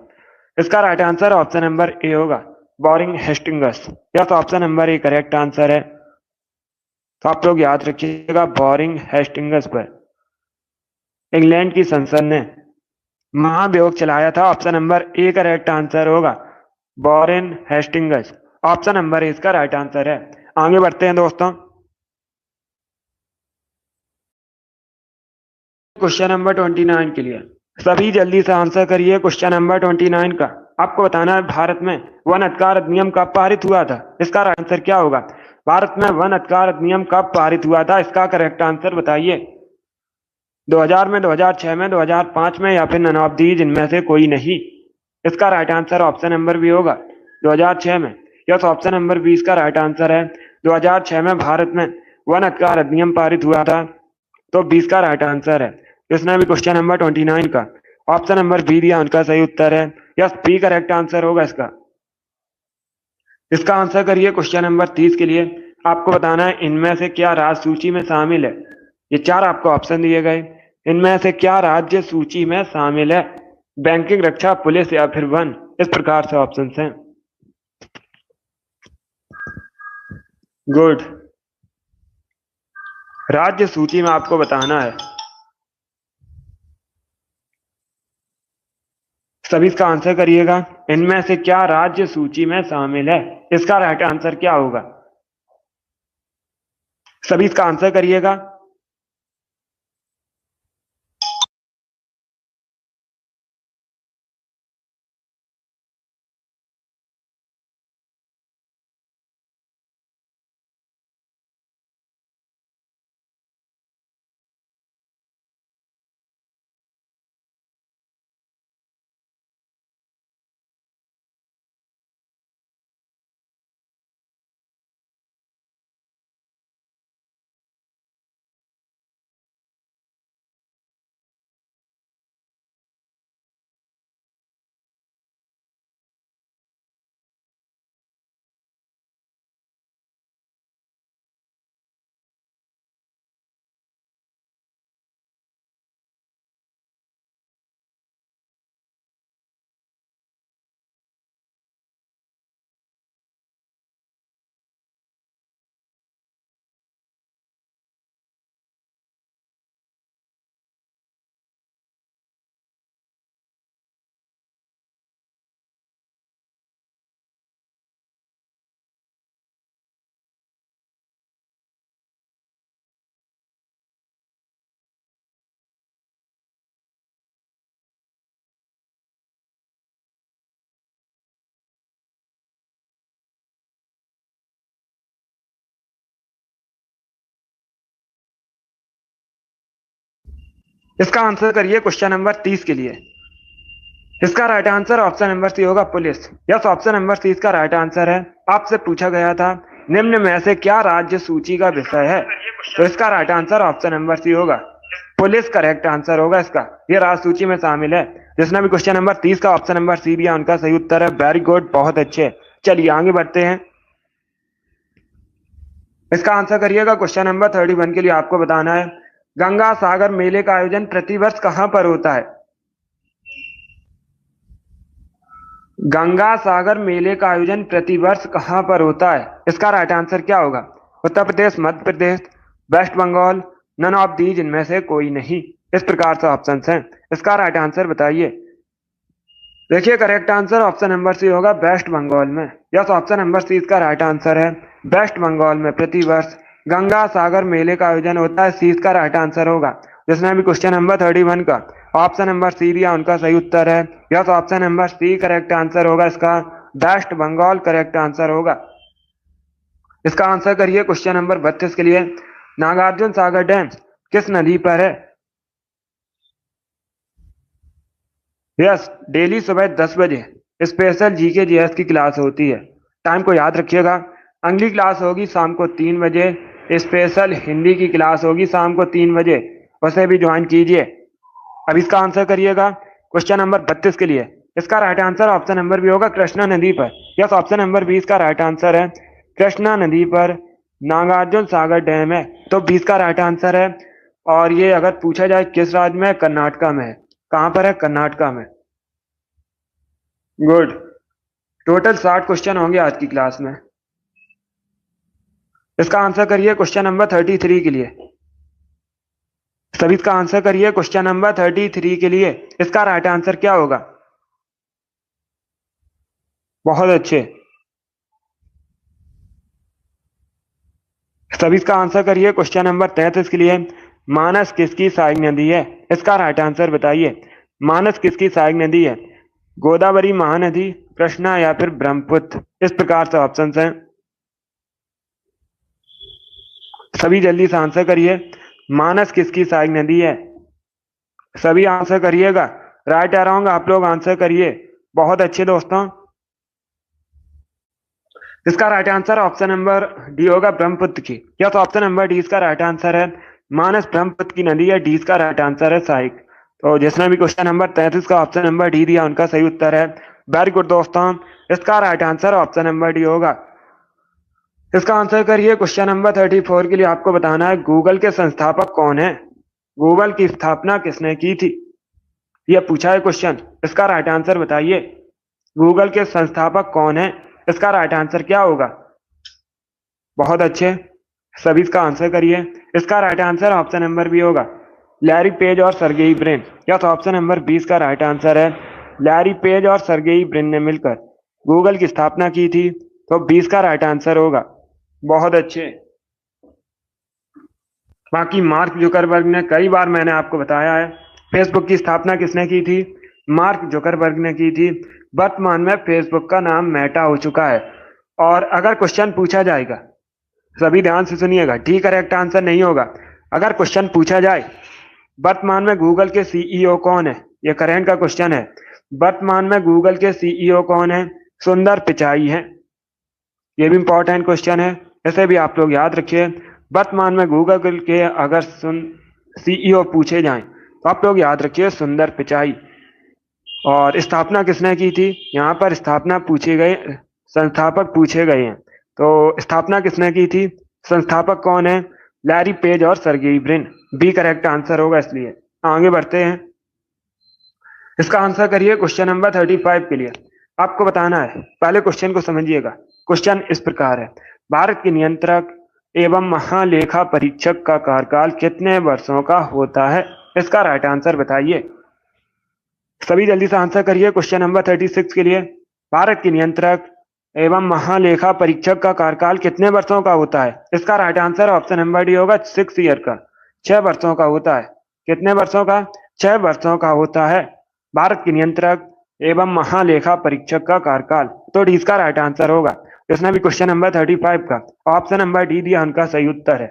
इसका right answer option number A होगा, बॉरिंग हेस्टिंगस। यह तो option number A correct answer है। तो आप लोग याद रखिएगा, बॉरिंग हेस्टिंगस पर इंग्लैंड की संसद ने महाभियोग चलाया था। Option number A correct answer होगा, बॉरिन हेस्टिंगस। ऑप्शन नंबर ए इसका राइट आंसर है। आगे बढ़ते हैं दोस्तों क्वेश्चन नंबर 29 के लिए। सभी जल्दी से आंसर करिए क्वेश्चन नंबर 29 का। आपको बताना है भारत में वन अधिकार अधिनियम कब पारित हुआ था? इसका आंसर क्या होगा? भारत में वन अधिकार अधिनियम कब पारित हुआ था? इसका करेक्ट आंसर बताइए। 2000 में, 2006 में, 2005 में या फिर नन ऑफ दीज इनमें से कोई नहीं। इसका right answer option number B होगा, 2006 में। यस, ऑप्शन नंबर बी इसका राइट आंसर है। 2006 में भारत में वन अधिकार अधिनियम पारित हुआ था। तो 20 का राइट आंसर है। जिसने भी क्वेश्चन नंबर 29 का ऑप्शन नंबर बी दिया उनका सही उत्तर है। यस, बी करेक्ट आंसर होगा इसका। इसका आंसर करिए क्वेश्चन नंबर 30 के लिए। आपको बताना है इनमें से क्या राज्य सूची में शामिल है। ये चार आपको ऑप्शन दिए गए। इनमें से क्या राज्य सूची में शामिल है? बैंकिंग, रक्षा, पुलिस या फिर वन। इस प्रकार से ऑप्शन हैं। गुड। राज्य सूची में आपको बताना है सभी इसका आंसर करिएगा। इनमें से क्या राज्य सूची में शामिल है? इसका राइट आंसर क्या होगा? सभी इसका आंसर करिएगा। इसका आंसर करिए क्वेश्चन नंबर 30 के लिए। इसका right answer option number C होगा, police. Yes, option number C इसका राइट आंसर है। आपसे पूछा गया था निम्न में से क्या राज्य सूची का विषय है, तो इसका right answer option number C होगा, पुलिस करेक्ट आंसर होगा इसका। ये राज्य सूची में शामिल है। जिसने भी क्वेश्चन नंबर 30 का ऑप्शन नंबर सी दिया उनका सही उत्तर है। वेरी गुड, बहुत अच्छे। चलिए आगे बढ़ते हैं। इसका आंसर करिएगा। क्वेश्चन नंबर 31 के लिए आपको बताना है गंगा सागर मेले का आयोजन प्रतिवर्ष कहां पर होता है? गंगा सागर मेले का आयोजन प्रतिवर्ष कहां पर होता है? इसका राइट आंसर क्या होगा? Uttar Pradesh, Madhya Pradesh, West Bengal, none of these, इनमें से कोई नहीं। इस प्रकार से ऑप्शन हैं। इसका राइट आंसर बताइए। देखिए correct answer option number C होगा, वेस्ट बंगाल में। यस, ऑप्शन नंबर सी इसका राइट आंसर है। वेस्ट बंगाल में प्रतिवर्ष गंगा सागर मेले का आयोजन होता है। सी इसका राइट आंसर होगा। जिसने भी क्वेश्चन नंबर 31 का ऑप्शन नंबर सी दिया उनका सही उत्तर है। Yes, option number C correct answer होगा इसका। वेस्ट बंगाल करेक्ट आंसर होगा। इसका आंसर करिए क्वेश्चन नंबर 32 के लिए। नागार्जुन सागर डैम किस नदी पर है? यस, डेली सुबह 10 बजे स्पेशल जीके जीएस की क्लास होती है। टाइम को याद रखिएगा। अगली क्लास होगी शाम को 3 बजे। स्पेशल हिंदी की क्लास होगी शाम को 3 बजे, उसे भी ज्वाइन कीजिए। अब इसका आंसर करिएगा क्वेश्चन नंबर 32 के लिए। इसका right answer option number B होगा, कृष्णा नदी पर। यस, ऑप्शन नंबर 20 का राइट आंसर है। कृष्णा नदी पर नागार्जुन सागर डैम है, तो 20 का राइट आंसर है। और ये अगर पूछा जाए किस राज्य में, कर्नाटका में है। कहां पर है? कर्नाटका में। गुड। टोटल 60 क्वेश्चन होंगे आज की क्लास में। इसका आंसर करिए क्वेश्चन नंबर 33 के लिए। सभी इसका आंसर करिए क्वेश्चन नंबर 33 के लिए। इसका राइट आंसर क्या होगा? बहुत अच्छे। सभी इसका आंसर करिए क्वेश्चन नंबर 33 के लिए। मानस किसकी सहायक नदी है? इसका राइट आंसर बताइए। मानस किसकी सहायक नदी है? गोदावरी, महानदी, कृष्णा या फिर ब्रह्मपुत्र? इस प्रकार से ऑप्शन हैं। सभी जल्दी से आंसर करिए। मानस किसकी सहायक नदी है? सभी आंसर करिएगा। राइट या रॉन्ग आप लोग आंसर करिए। बहुत अच्छे दोस्तों। इसका right answer option number D होगा, ब्रह्मपुत्र की। या तो ऑप्शन नंबर डी इसका राइट आंसर है। मानस ब्रह्मपुत्र की नदी है। डी इसका राइट आंसर है, सहायक। तो जिसने भी क्वेश्चन नंबर 33 का ऑप्शन नंबर डी दिया उनका सही उत्तर है। वेरी गुड दोस्तों। इसका right answer option number D होगा। इसका आंसर करिए क्वेश्चन नंबर 34 के लिए। आपको बताना है गूगल के संस्थापक कौन है? गूगल की स्थापना किसने की थी? यह पूछा है क्वेश्चन। इसका राइट आंसर बताइए। गूगल के संस्थापक कौन है? इसका राइट आंसर क्या होगा? बहुत अच्छे। सभी इसका आंसर करिए। इसका right answer option number B होगा, लैरी पेज और सर्गेई ब्रिन। या तो ऑप्शन नंबर 20 का राइट आंसर है। लैरी पेज और सर्गेई ब्रिन ने मिलकर गूगल की स्थापना की थी? तो 20 का राइट आंसर होगा। बहुत अच्छे। बाकी मार्क जुकरबर्ग ने, कई बार मैंने आपको बताया है, फेसबुक की स्थापना किसने की थी? मार्क जुकरबर्ग ने की थी। वर्तमान में फेसबुक का नाम मेटा हो चुका है। और अगर क्वेश्चन पूछा जाएगा, सभी ध्यान से सुनिएगा, डी करेक्ट आंसर नहीं होगा। अगर क्वेश्चन पूछा जाए वर्तमान में गूगल के सीईओ कौन है, ये करेंट का क्वेश्चन है, वर्तमान में गूगल के सीईओ कौन है? सुंदर पिचाई है। ये भी इंपॉर्टेंट क्वेश्चन है, इसे भी आप लोग याद रखिए। वर्तमान में गूगल के अगर सीईओ पूछे जाएं तो आप लोग याद रखिए सुंदर पिचाई। और स्थापना किसने की थी? यहाँ पर स्थापना पूछे गए, संस्थापक पूछे गए हैं, तो स्थापना किसने की थी? संस्थापक कौन है? लैरी पेज और Sergey Brin. B correct answer होगा। इसलिए आगे बढ़ते हैं, इसका आंसर करिए क्वेश्चन नंबर 35 के लिए। आपको बताना है, पहले क्वेश्चन को समझिएगा। क्वेश्चन इस प्रकार है, भारत के नियंत्रक एवं महालेखा परीक्षक का कार्यकाल कितने वर्षों का होता है? इसका राइट आंसर बताइए। सभी जल्दी से आंसर करिए क्वेश्चन नंबर 36 के लिए। भारत के नियंत्रक एवं महालेखा परीक्षक का कार्यकाल कितने वर्षों का होता है? इसका right answer option number D होगा, 6 ईयर का, 6 वर्षों का होता है। कितने वर्षों का? 6 वर्षों का होता है भारत के नियंत्रक एवं महालेखा परीक्षक का कार्यकाल। तो डी इसका राइट आंसर होगा। इसमें भी क्वेश्चन नंबर 35 का ऑप्शन नंबर डी दिया उनका सही उत्तर है।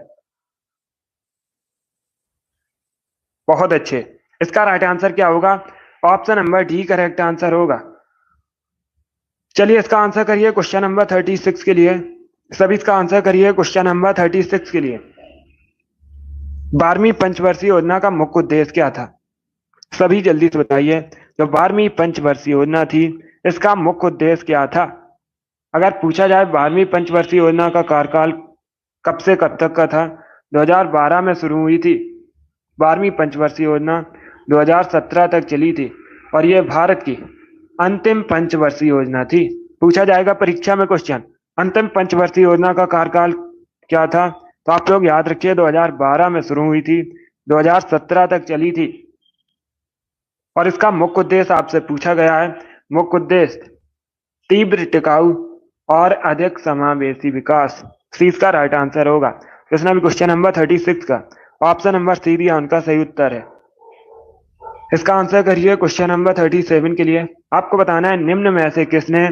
बहुत अच्छे। इसका राइट आंसर क्या होगा? Option number D correct answer होगा। चलिए इसका आंसर करिए क्वेश्चन नंबर 36 के लिए। सभी इसका आंसर करिए क्वेश्चन नंबर 36 के लिए। 12वीं पंचवर्षीय योजना का मुख्य उद्देश्य क्या था? सभी जल्दी से बताइए। जो 12वीं पंचवर्षीय योजना थी, इसका मुख्य उद्देश्य क्या था? अगर पूछा जाए 12वीं पंचवर्षीय योजना का कार्यकाल कब से कब तक का था? 2012 में शुरू हुई थी। 12वीं पंचवर्षीय योजना 2017 तक चली थी और यह भारत की अंतिम पंचवर्षीय योजना थी। पूछा जाएगा परीक्षा में क्वेश्चन, अंतिम पंचवर्षीय योजना का कार्यकाल क्या था? तो आप लोग याद रखिए 2012 में शुरू हुई थी, 2017 तक चली थी। और इसका मुख्य उद्देश्य आपसे पूछा गया है, मुख्य उद्देश्य तीव्र, टिकाऊ और अधिक समावेशी विकास। सी इसका राइट आंसर होगा। इसमें भी क्वेश्चन नंबर 36 का ऑप्शन नंबर सी दिया उनका सही उत्तर है। इसका आंसर करिए क्वेश्चन नंबर 37 के लिए। आपको बताना है, निम्न में से किसने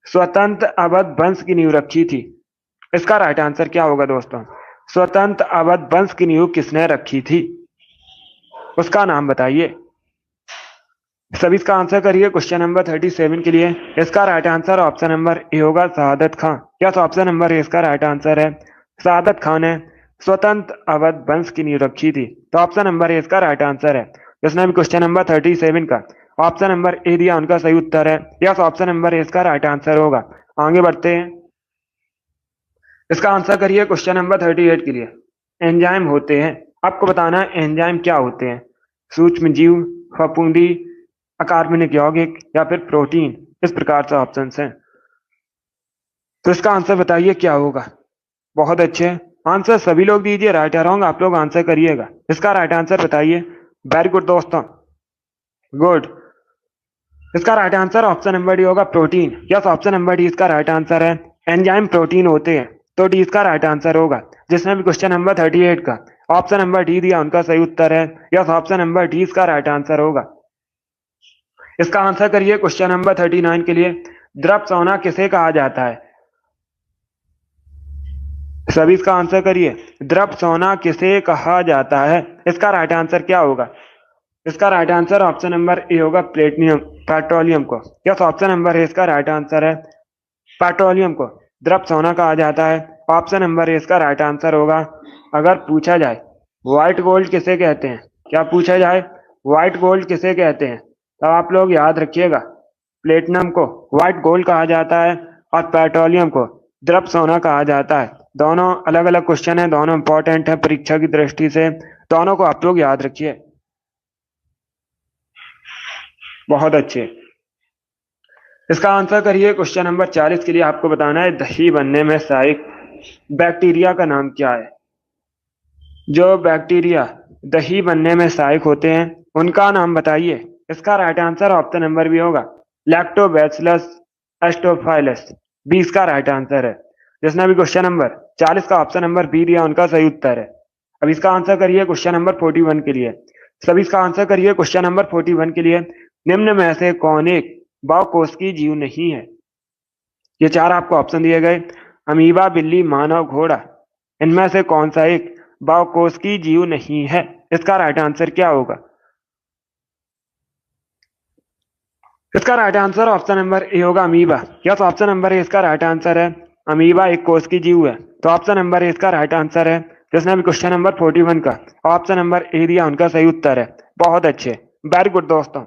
स्वतंत्र अवध वंश की नींव रखी थी? इसका राइट आंसर क्या होगा दोस्तों? स्वतंत्र अवध वंश की नींव किसने रखी थी, उसका नाम बताइए। सभी इसका आंसर करिए क्वेश्चन नंबर 37 के लिए। इसका right answer option number A होगा, शहादत खां। क्या ऑप्शन नंबर ए इसका राइट आंसर है? शहादत खान ने स्वतंत्र अवध वंश की नींव रखी थी। तो ऑप्शन नंबर ए इसका राइट आंसर है। इसने भी क्वेश्चन नंबर 37 का ऑप्शन नंबर ए दिया उनका सही उत्तर है। यस, ऑप्शन नंबर ए इसका राइट आंसर होगा। आगे बढ़ते हैं, इसका आंसर करिए क्वेश्चन नंबर 38 के लिए। एंजाइम होते हैं, आपको बताना है एंजाइम क्या होते हैं। सूक्ष्म जीव, फफूंदी, अकार्बनिक यौगिक या फिर प्रोटीन। इस प्रकार से ऑप्शन हैं, तो इसका आंसर बताइए क्या होगा। बहुत अच्छे आंसर सभी लोग दीजिए, राइट या रॉन्ग आप लोग आंसर करिएगा। इसका राइट आंसर बताइए। वेरी गुड दोस्तों, गुड। इसका right answer option number D होगा, protein. Yes, option number D इसका राइट आंसर है। एंजाइम प्रोटीन होते हैं, तो डी इसका राइट आंसर होगा। जिसमें भी क्वेश्चन नंबर 38 का ऑप्शन नंबर डी दिया उनका सही उत्तर है। यस, ऑप्शन नंबर डी इसका राइट आंसर होगा। इसका आंसर करिए क्वेश्चन नंबर 39 के लिए। द्रव सोना किसे कहा जाता है? सभी इसका आंसर करिए। द्रव सोना किसे कहा जाता है? इसका राइट आंसर क्या होगा? इसका right answer option number A होगा, प्लेटिनियम, पेट्रोलियम को। यस, ऑप्शन नंबर ए इसका राइट आंसर है। पेट्रोलियम को द्रव सोना कहा जाता है। ऑप्शन नंबर ए इसका राइट आंसर होगा। अगर पूछा जाए व्हाइट गोल्ड किसे कहते हैं, क्या पूछा जाए व्हाइट गोल्ड किसे कहते हैं, तब आप लोग याद रखिएगा प्लेटिनम को व्हाइट गोल्ड कहा जाता है और पेट्रोलियम को द्रव सोना कहा जाता है। दोनों अलग अलग क्वेश्चन है, दोनों इंपॉर्टेंट है परीक्षा की दृष्टि से, दोनों को आप लोग याद रखिए। बहुत अच्छे। इसका आंसर करिए क्वेश्चन नंबर 40 के लिए। आपको बताना है, दही बनने में सहायक बैक्टीरिया का नाम क्या है? जो बैक्टीरिया दही बनने में सहायक होते हैं उनका नाम बताइए। इसका right answer option number B होगा, लैक्टोबैसिलस एस्टोफाइलस। बी इसका राइट आंसर है। जिसने अभी क्वेश्चन नंबर 40 का ऑप्शन नंबर बी दिया उनका सही उत्तर है। अब इसका आंसर करिए क्वेश्चन नंबर 41 के लिए। सभी इसका आंसर करिए क्वेश्चन नंबर 41 के लिए। निम्न में से कौन एक बहुकोशिकीय जीव नहीं है? ये चार आपको ऑप्शन दिए गए, अमीबा, बिल्ली, मानव, घोड़ा। इनमें से कौन सा एक बहुकोशिकीय जीव नहीं है? इसका राइट आंसर क्या होगा? इसका right answer option number A होगा, amoeba. Yes, option number A इसका राइट आंसर है। अमीबा एक कोशिकीय जीव है, तो ऑप्शन नंबर ए इसका राइट आंसर है। जिसने भी क्वेश्चन नंबर 41 का ऑप्शन नंबर ए दिया उनका सही उत्तर है। बहुत अच्छे, वेरी गुड दोस्तों।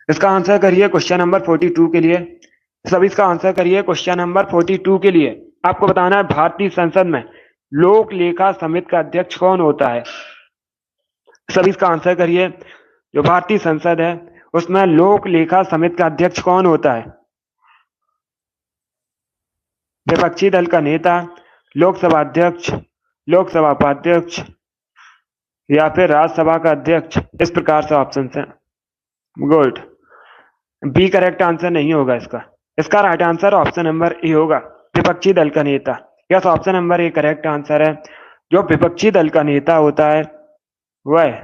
इसका आंसर करिए क्वेश्चन नंबर 42 के लिए। सभी इसका आंसर करिए क्वेश्चन नंबर 42 के लिए। आपको बताना है भारतीय संसद में लोक लेखा समिति का अध्यक्ष कौन होता है? सभी इसका आंसर करिए। जो भारतीय संसद है उसमें लोक लेखा समिति का अध्यक्ष कौन होता है? विपक्षी दल का नेता, लोकसभा अध्यक्ष, लोकसभा उपाध्यक्ष या फिर राज्यसभा का अध्यक्ष। इस प्रकार से ऑप्शन है। गुड, बी करेक्ट आंसर नहीं होगा इसका। इसका right answer option number A होगा, विपक्षी दल का नेता। Yes, option number A correct answer है। जो विपक्षी दल का नेता होता है वह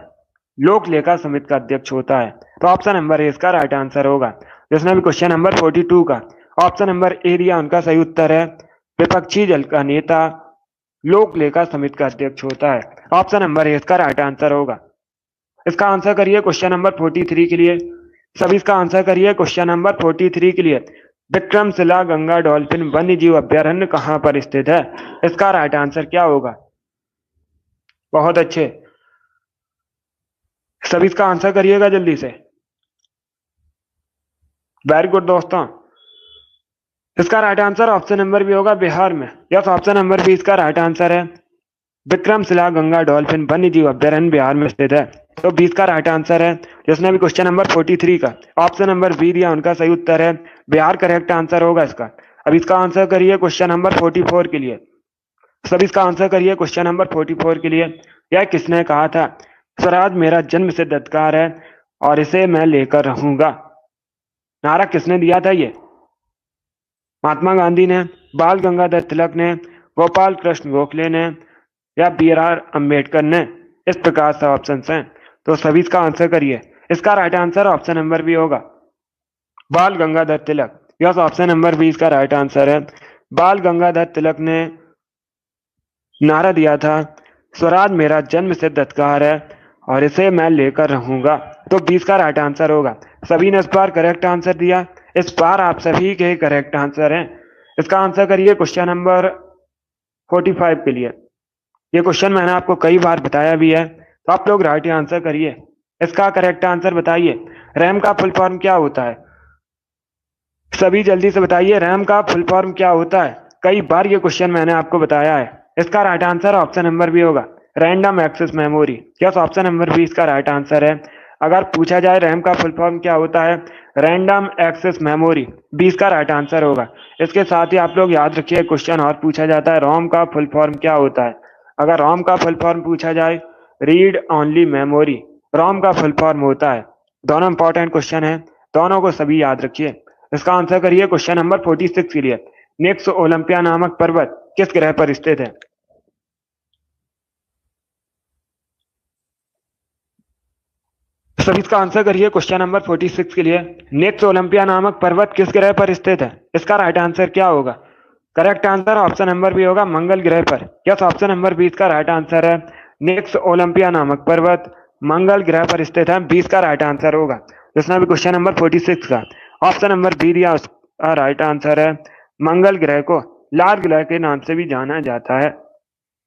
लोक लेखा समिति का अध्यक्ष होता है, तो ऑप्शन नंबर ए इसका राइट आंसर होगा। जिसने भी क्वेश्चन नंबर 42 का ऑप्शन नंबर ए दिया उनका सही उत्तर है, विपक्षी दल का नेता लोक लेखा समिति का अध्यक्ष होता है। ऑप्शन नंबर ए इसका राइट आंसर होगा। इसका आंसर करिए क्वेश्चन नंबर 43 के लिए। सभी इसका आंसर करिए क्वेश्चन नंबर 43 के लिए। विक्रमशिला गंगा डॉल्फिन वन्य जीव अभ्यारण्य कहां पर स्थित है? इसका राइट आंसर क्या होगा? बहुत अच्छे, सभी इसका आंसर करिएगा जल्दी से। वेरी गुड दोस्तों। इसका right answer option number B होगा, बिहार में। यस, ऑप्शन नंबर बी इसका राइट आंसर है। विक्रमशिला गंगा डॉल्फिन वन्य जीव अभ्यारण्य बिहार में स्थित है, तो 20 का राइट आंसर है। जिसने भी क्वेश्चन नंबर 43 का ऑप्शन नंबर बी दिया उनका सही उत्तर है, बिहार करेक्ट आंसर होगा इसका। अब इसका आंसर करिए क्वेश्चन नंबर 44 के लिए। सभी इसका आंसर करिए क्वेश्चन नंबर 44 के लिए। यह किसने कहा था, स्वराज मेरा जन्म सिद्ध अधिकार है और इसे मैं लेकर रहूंगा? नारा किसने दिया था ये? महात्मा गांधी ने, बाल गंगाधर तिलक ने, गोपाल कृष्ण गोखले ने या बी.आर. अम्बेडकर ने? इस प्रकार से ऑप्शन हैं, तो सभी इसका आंसर करिए। इसका right answer option number B होगा, Bal Gangadhar Tilak. Yes, option number B इसका राइट आंसर है। बाल गंगाधर तिलक ने नारा दिया था, स्वराज मेरा जन्म सिद्ध अधिकार है और इसे मैं लेकर रहूंगा, तो 20 का राइट आंसर होगा। सभी ने इस बार करेक्ट आंसर दिया। इस बार आप सभी के करेक्ट आंसर हैं। इसका आंसर करिए क्वेश्चन नंबर 45 के लिए। ये क्वेश्चन मैंने आपको कई बार बताया भी है, तो आप लोग राइट आंसर करिए। इसका करेक्ट आंसर बताइए, रैम का फुल फॉर्म क्या होता है? सभी जल्दी से बताइए, रैम का फुल फॉर्म क्या होता है? कई बार ये क्वेश्चन मैंने आपको बताया है। इसका right answer option number B होगा, random access memory. Yes, option number B इसका राइट आंसर है। अगर पूछा जाए रैम का फुल फॉर्म क्या होता है, रैंडम एक्सेस मेमोरी, 20 का राइट आंसर होगा। इसके साथ ही आप लोग याद रखिए, क्वेश्चन और पूछा जाता है, रोम का फुल फॉर्म क्या होता है? अगर रोम का फुल फॉर्म पूछा जाए, रीड ओनली मेमोरी, रोम का फुल फॉर्म होता है। दोनों इंपॉर्टेंट क्वेश्चन है, दोनों को सभी याद रखिए। इसका आंसर करिए क्वेश्चन नंबर 46 के लिए। नेक्स्ट ओलंपिया नामक पर्वत किस ग्रह पर स्थित है? सभी इसका आंसर करिए क्वेश्चन नंबर 46 के लिए। नेक्स्ट ओलंपिया नामक पर्वत किस ग्रह पर स्थित है? इसका राइट आंसर क्या होगा? Correct answer option number B होगा, मंगल ग्रह पर। यस, ऑप्शन नंबर बी इसका राइट आंसर है। नेक्स्ट ओलंपिया नामक पर्वत मंगल ग्रह पर स्थित है, 20 का राइट आंसर होगा। जिसने भी क्वेश्चन नंबर 46 का ऑप्शन नंबर बी दिया उसका राइट आंसर है। मंगल ग्रह को लाल ग्रह के नाम से भी जाना जाता है।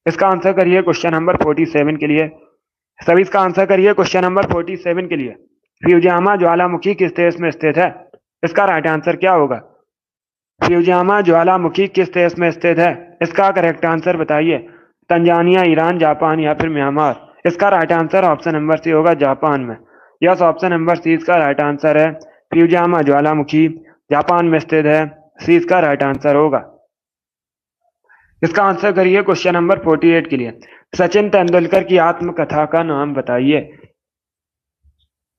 इसका आंसर करिए क्वेश्चन नंबर 47 के लिए। सभी इसका आंसर करिए क्वेश्चन नंबर 47 के लिए। फ्यूजियामा ज्वालामुखी किस देश में स्थित है? इसका राइट आंसर क्या होगा? फ्यूजियामा ज्वालामुखी किस देश में स्थित है? इसका करेक्ट आंसर बताइए। तंजानिया, ईरान, जापान या फिर म्यांमार? इसका right answer option number C होगा, जापान में। यस, ऑप्शन नंबर सी इसका राइट आंसर है। फ्यूजियामा ज्वालामुखी जापान में स्थित है, सी इसका राइट आंसर होगा। इसका आंसर करिए क्वेश्चन नंबर 48 के लिए। सचिन तेंदुलकर की आत्मकथा का नाम बताइए।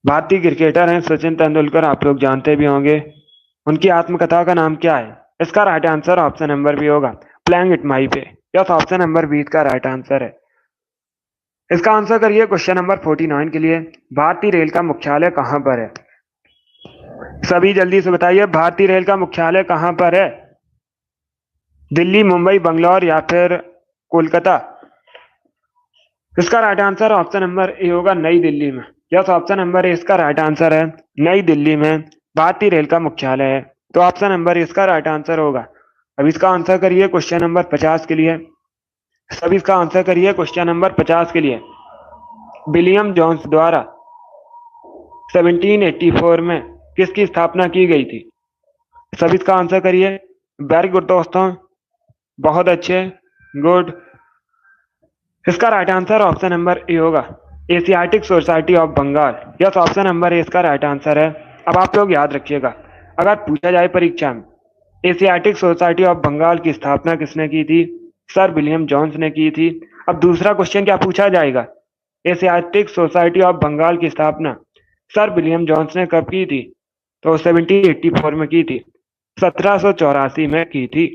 भारतीय क्रिकेटर हैं सचिन तेंदुलकर, आप लोग जानते भी होंगे। उनकी आत्मकथा का नाम क्या है? इसका right answer option number B होगा, playing it my way. Yes, option number B इसका राइट आंसर है। इसका आंसर करिए क्वेश्चन नंबर 49 के लिए। भारतीय रेल का मुख्यालय कहां पर है? सभी जल्दी से बताइए, भारतीय रेल का मुख्यालय कहां पर है? दिल्ली, मुंबई, बंगलौर या फिर कोलकाता? इसका right answer option number A होगा, नई दिल्ली में। यस, ऑप्शन नंबर ए इसका राइट आंसर है। नई दिल्ली में भारतीय रेल का मुख्यालय है, तो ऑप्शन नंबर इसका राइट आंसर होगा। अब इसका आंसर करिए क्वेश्चन नंबर 50 के लिए। सभी इसका आंसर करिए क्वेश्चन नंबर 50 के लिए। विलियम जोन्स द्वारा 1784 में किसकी स्थापना की गई थी? सभी इसका आंसर करिए। वेरी गुड दोस्तों, बहुत अच्छे, गुड। इसका right answer option number A होगा, Asiatic Society of Bengal. Yes, option number A इसका राइट आंसर है। अब आप लोग याद रखिएगा, अगर पूछा जाए परीक्षा में एशियाटिक सोसाइटी ऑफ बंगाल की स्थापना किसने की थी? सर विलियम जोन्स ने की थी। अब दूसरा क्वेश्चन क्या पूछा जाएगा? एशियाटिक सोसाइटी ऑफ बंगाल की स्थापना सर विलियम जोन्स ने कब की थी? तो 1784 में की थी, 1784 में की थी।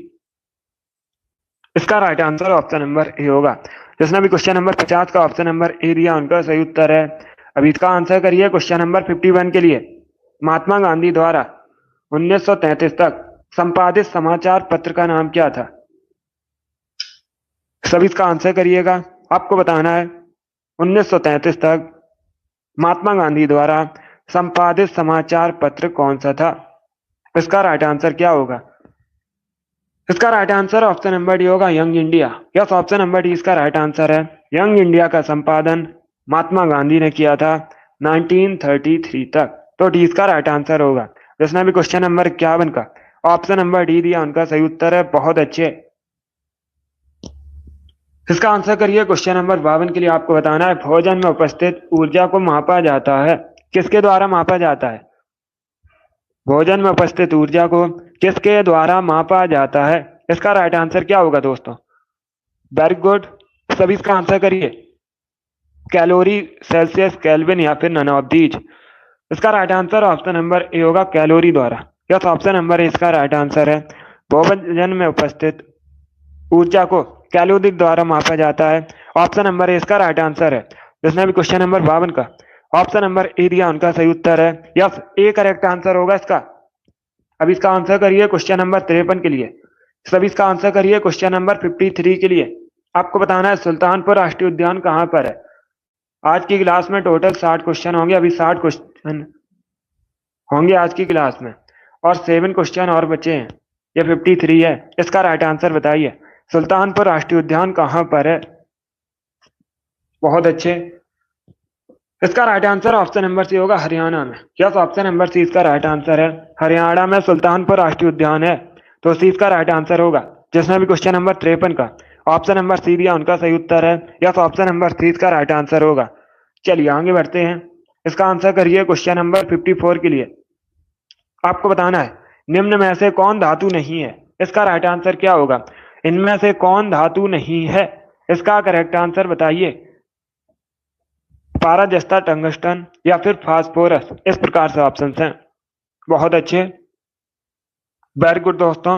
इसका right answer option number A होगा। जिसने भी क्वेश्चन नंबर 50 का ऑप्शन नंबर ए दिया उनका सही उत्तर है। अब इसका आंसर करिए क्वेश्चन नंबर 51 के लिए। महात्मा गांधी द्वारा 1933 तक संपादित समाचार पत्र का नाम क्या था? सभी इसका आंसर करिएगा, आपको बताना है 1933 तक महात्मा गांधी द्वारा संपादित समाचार पत्र कौन सा था? इसका राइट आंसर क्या होगा? इसका right answer option number D होगा, Young India. Yes, option number D इसका राइट आंसर है। यंग इंडिया का संपादन महात्मा गांधी ने किया था 1933 तक, तो डी इसका राइट आंसर होगा। जिसने भी क्वेश्चन नंबर 51 का ऑप्शन नंबर डी दिया उनका सही उत्तर है, बहुत अच्छे। इसका आंसर करिए क्वेश्चन नंबर 52 के लिए। आपको बताना है भोजन में उपस्थित ऊर्जा को मापा जाता है, किसके द्वारा मापा जाता है? भोजन में उपस्थित ऊर्जा को किसके द्वारा मापा जाता है? इसका राइट आंसर क्या होगा दोस्तों? वेरी गुड, सभी इसका आंसर करिए। कैलोरी, सेल्सियस, केल्विन या फिर नन ऑफ दीज? इसका right answer option number A होगा, कैलोरी द्वारा। यस, ऑप्शन नंबर ए इसका राइट आंसर है। भोजन में उपस्थित ऊर्जा को कैलोरी द्वारा मापा जाता है, ऑप्शन नंबर ए इसका राइट आंसर है। जिसने भी क्वेश्चन नंबर 52 का ऑप्शन नंबर ए दिया उनका सही उत्तर है। यस, ए करेक्ट आंसर होगा इसका। अब इसका आंसर करिए क्वेश्चन नंबर 53 के लिए। सभी इसका आंसर करिए क्वेश्चन नंबर 53 के लिए। आपको बताना है सुल्तानपुर राष्ट्रीय उद्यान कहां पर है? आज की क्लास में टोटल 60 क्वेश्चन होंगे, अभी 60 क्वेश्चन होंगे आज की क्लास में, और 7 क्वेश्चन और बचे हैं। ये 53 है। इसका राइट आंसर बताइए, सुल्तानपुर राष्ट्रीय उद्यान कहां पर है? बहुत अच्छे। इसका right answer option number C होगा, हरियाणा में। यस, ऑप्शन नंबर सी इसका राइट आंसर है। हरियाणा में सुल्तानपुर राष्ट्रीय उद्यान है, तो सी इसका राइट आंसर होगा। जिसने भी क्वेश्चन नंबर 53 का ऑप्शन नंबर सी दिया उनका सही उत्तर है। यस, ऑप्शन नंबर सी इसका राइट आंसर होगा। चलिए आगे बढ़ते हैं। इसका आंसर करिए क्वेश्चन नंबर 54 के लिए। आपको बताना है निम्न में से कौन धातु नहीं है? इसका राइट आंसर क्या होगा? इनमें से कौन धातु नहीं है? इसका करेक्ट आंसर बताइए। पारा, जस्ता, टंगस्टन या फिर फास्फोरस? इस प्रकार से ऑप्शन हैं। बहुत अच्छे, वेरी गुड दोस्तों।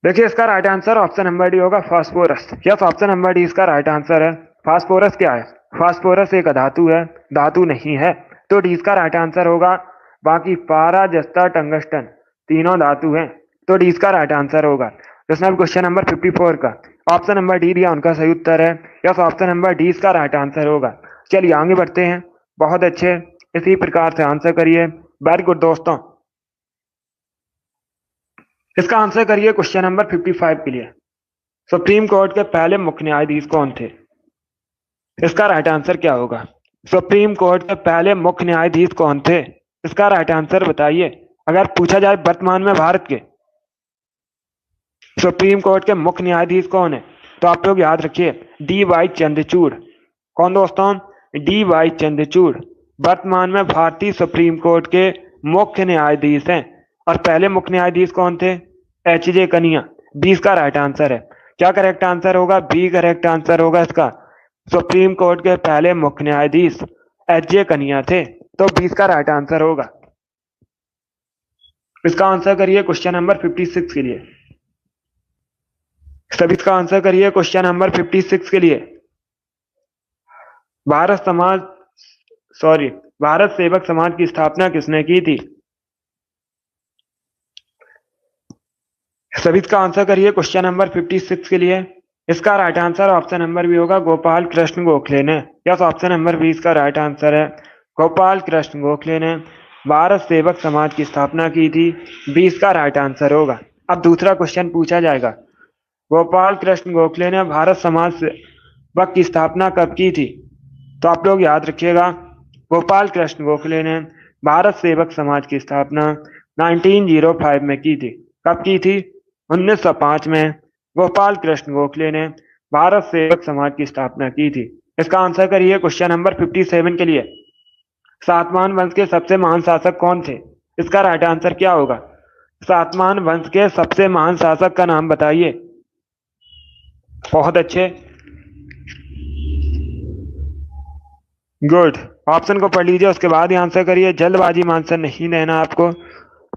देखिए इसका right answer option number D होगा, phosphorus. Yes, option number D इसका राइट आंसर है। फास्फोरस क्या है? फास्फोरस एक धातु है, धातु नहीं है, तो डी इसका राइट आंसर होगा। बाकी पारा, जस्ता, टंगस्टन तीनों धातु हैं, तो डी इसका राइट आंसर होगा। जिसने भी क्वेश्चन नंबर 54 का ऑप्शन नंबर डी दिया उनका सही उत्तर है। यस, ऑप्शन नंबर डी इसका राइट आंसर होगा। चलिए आगे बढ़ते हैं। बहुत अच्छे, इसी प्रकार से आंसर करिए। वेरी गुड दोस्तों। इसका आंसर करिए क्वेश्चन नंबर 55 के लिए। सुप्रीम कोर्ट के पहले मुख्य न्यायाधीश कौन थे? इसका राइट आंसर क्या होगा? सुप्रीम कोर्ट के पहले मुख्य न्यायाधीश कौन थे? इसका राइट आंसर बताइए। अगर पूछा जाए वर्तमान में भारत के सुप्रीम कोर्ट के मुख्य न्यायाधीश कौन है, तो आप लोग याद रखिए डी वाई चंद्रचूड़। कौन दोस्तों? डी वाई चंद्रचूड़ वर्तमान में भारतीय सुप्रीम कोर्ट के मुख्य न्यायाधीश हैं। और पहले मुख्य न्यायाधीश कौन थे? एच जे कनिया। बी इसका राइट आंसर है। क्या करेक्ट आंसर होगा? बी करेक्ट आंसर होगा इसका। सुप्रीम कोर्ट के पहले मुख्य न्यायाधीश एच.जे. कन्हैया थे। तो 20 का राइट आंसर होगा। इसका आंसर करिए क्वेश्चन नंबर 56 के लिए। सभी इसका आंसर करिए क्वेश्चन नंबर 56 के लिए। भारत समाज सॉरी भारत सेवक समाज की स्थापना किसने की थी? सभी इसका आंसर करिए क्वेश्चन नंबर 56 के लिए। इसका right answer option number B होगा, गोपाल कृष्ण गोखले ने। यस, ऑप्शन नंबर बी इसका राइट आंसर है। गोपाल कृष्ण गोखले ने भारत सेवक समाज की स्थापना की थी। 20 का राइट आंसर होगा। अब दूसरा क्वेश्चन पूछा जाएगा, गोपाल कृष्ण गोखले ने भारत समाज सेवक की स्थापना कब की थी? तो आप लोग याद रखिएगा, गोपाल कृष्ण गोखले ने भारत सेवक समाज की स्थापना 1905 में की थी। कब की थी? 1905 में गोपाल कृष्ण गोखले ने भारत सेवक समाज की स्थापना की थी। इसका आंसर करिए क्वेश्चन नंबर 57 के लिए। सातवाहन वंश के सबसे महान शासक कौन थे? इसका राइट आंसर क्या होगा? सातवाहन वंश के सबसे महान शासक का नाम बताइए। बहुत अच्छे, गुड। ऑप्शन को पढ़ लीजिए, उसके बाद ही आंसर करिए। जल्दबाजी में आंसर नहीं देना आपको।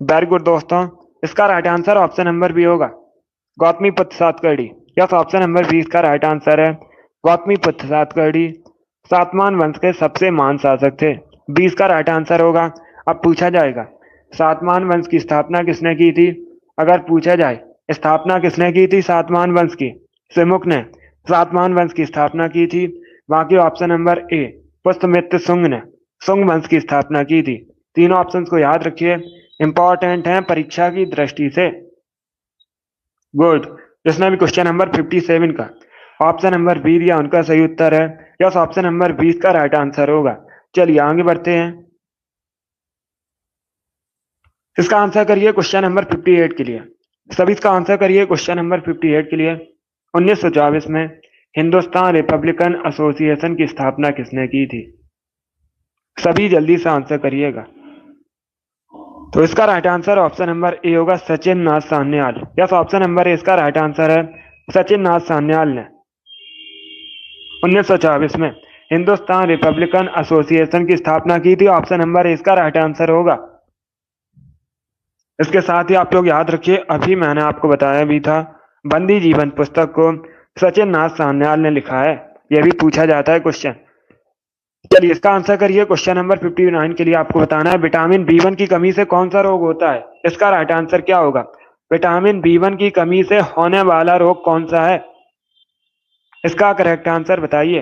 वेरी गुड दोस्तों, इसका right answer option number B होगा, Gautamiputra Satakarni. Yes, option number B इसका राइट आंसर है, गौतमीपुत्र सातकर्णी सातवाहन वंश के सबसे महान शासक थे। 20 का राइट आंसर होगा। अब पूछा जाएगा, सातवाहन वंश की स्थापना किसने की थी? अगर पूछा जाए स्थापना किसने की थी सातवाहन वंश की, सिमुक ने सातवाहन वंश की स्थापना की थी। बाकी ऑप्शन नंबर ए, पुष्यमित्र शुंग ने शुंग वंश की स्थापना की थी। तीनों ऑप्शंस को याद रखिए, इंपॉर्टेंट है परीक्षा की दृष्टि से। गुड। जिसने भी क्वेश्चन नंबर 57 का ऑप्शन नंबर बी दिया उनका सही उत्तर है। यस, ऑप्शन नंबर 20 का राइट आंसर होगा। चलिए आगे बढ़ते हैं। इसका आंसर करिए क्वेश्चन नंबर 58 के लिए। सभी इसका आंसर करिए क्वेश्चन नंबर 58 के लिए। 1924 में हिंदुस्तान रिपब्लिकन एसोसिएशन की स्थापना किसने की थी? सभी जल्दी से आंसर करिएगा। तो इसका right answer option number A होगा, Sachin Nath Sanyal. Yes, option number A इसका राइट आंसर है, सचिन नाथ सान्याल ने 1924 में हिंदुस्तान रिपब्लिकन एसोसिएशन की स्थापना की थी। ऑप्शन नंबर ए इसका राइट आंसर होगा। इसके साथ ही आप लोग याद रखिए, अभी मैंने आपको बताया भी था, बंदी जीवन पुस्तक को सचिन नाथ सान्याल ने लिखा है। यह भी पूछा जाता है क्वेश्चन। चलिए इसका आंसर करिए क्वेश्चन नंबर 59 के लिए। आपको बताना है विटामिन बी1 की कमी से कौन सा रोग होता है? इसका राइट आंसर क्या होगा? विटामिन बी1 की कमी से होने वाला रोग कौन सा है? इसका करेक्ट आंसर बताइए।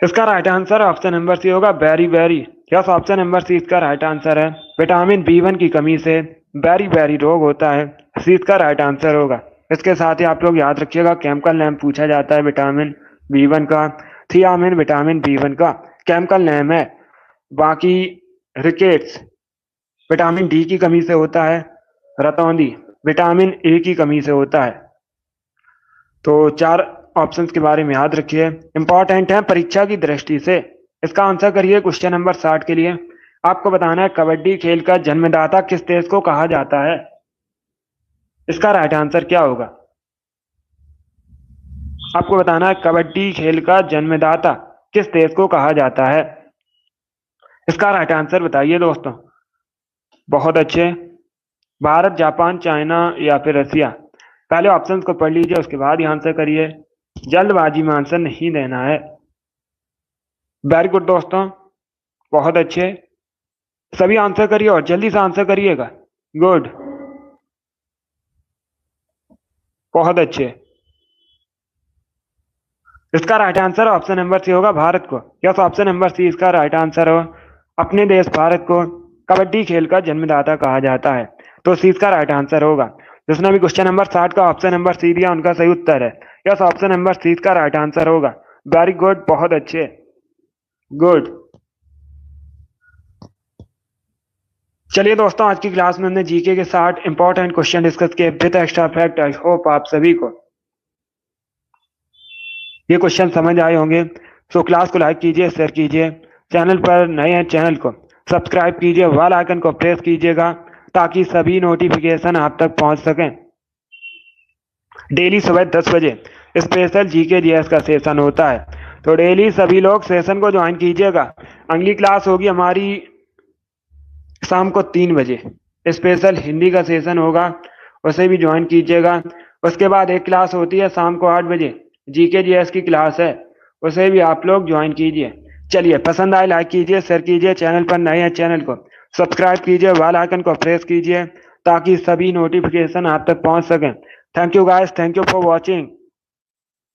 इसका right answer option number C होगा, beriberi. Yes, option number C इसका राइट आंसर है। विटामिन बी1 की कमी से बेरी बेरी रोग होता है, सी इसका राइट आंसर होगा। इसके साथ ही आप लोग याद रखिएगा, केमिकल नेम पूछा जाता है विटामिन बी1 का, थियामिन विटामिन बी1 का केमिकल नेम है। बाकी रिकेट्स विटामिन डी की कमी से होता है, रतौंधी विटामिन ए की कमी से होता है। तो 4 ऑप्शंस के बारे में याद रखिए, इंपॉर्टेंट है परीक्षा की दृष्टि से। इसका आंसर करिए क्वेश्चन नंबर 60 के लिए। आपको बताना है कबड्डी खेल का जन्मदाता किस देश को कहा जाता है? इसका राइट आंसर क्या होगा? आपको बताना है कबड्डी खेल का जन्मदाता किस देश को कहा जाता है? इसका राइट आंसर बताइए दोस्तों। बहुत अच्छे, भारत, जापान, चाइना या फिर रसिया। पहले ऑप्शन को पढ़ लीजिए, उसके बाद ही आंसर करिए। जल्दबाजी में आंसर नहीं देना है। वेरी गुड दोस्तों, बहुत अच्छे, सभी आंसर करिए और जल्दी से आंसर करिएगा। गुड, बहुत अच्छे। इसका right answer option number C होगा, भारत को। यस, ऑप्शन नंबर सी इसका राइट आंसर हो। अपने देश भारत को कबड्डी खेल का जन्मदाता कहा जाता है, तो सी इसका राइट आंसर होगा। जिसने भी क्वेश्चन नंबर 60 का ऑप्शन नंबर सी दिया उनका सही उत्तर है। यस, ऑप्शन नंबर सी इसका राइट आंसर होगा। वेरी गुड, बहुत अच्छे, गुड। चलिए दोस्तों, आज की क्लास में हमने जीके के 60 इंपॉर्टेंट क्वेश्चन डिस्कस किए with extra fact. I hope आप सभी को ये क्वेश्चन समझ आए होंगे। सो क्लास को लाइक कीजिए, शेयर कीजिए, चैनल पर नए हैं चैनल को सब्सक्राइब कीजिए, बेल आइकन को प्रेस कीजिएगा ताकि सभी नोटिफिकेशन आप तक पहुंच सकें। डेली सुबह 10 बजे स्पेशल जीके जीएस का सेशन होता है। तो डेली सभी लोग सेशन को ज्वाइन कीजिएगा। अगली क्लास होगी हमारी शाम को 3 बजे। स्पेशल हिंदी का सेशन होगा, उसे भी ज्वाइन कीजिएगा। उसके बाद एक क्लास होती है शाम को 8 बजे, जीके जीएस की क्लास है, उसे भी आप लोग ज्वाइन कीजिए। चलिए, पसंद आए लाइक कीजिए, शेयर कीजिए। चैनल पर नए हैं चैनल को सब्सक्राइब कीजिए, बेल आइकन को प्रेस कीजिए ताकि सभी नोटिफिकेशन आप तक पहुंच सकें। Thank you guys, thank you for watching.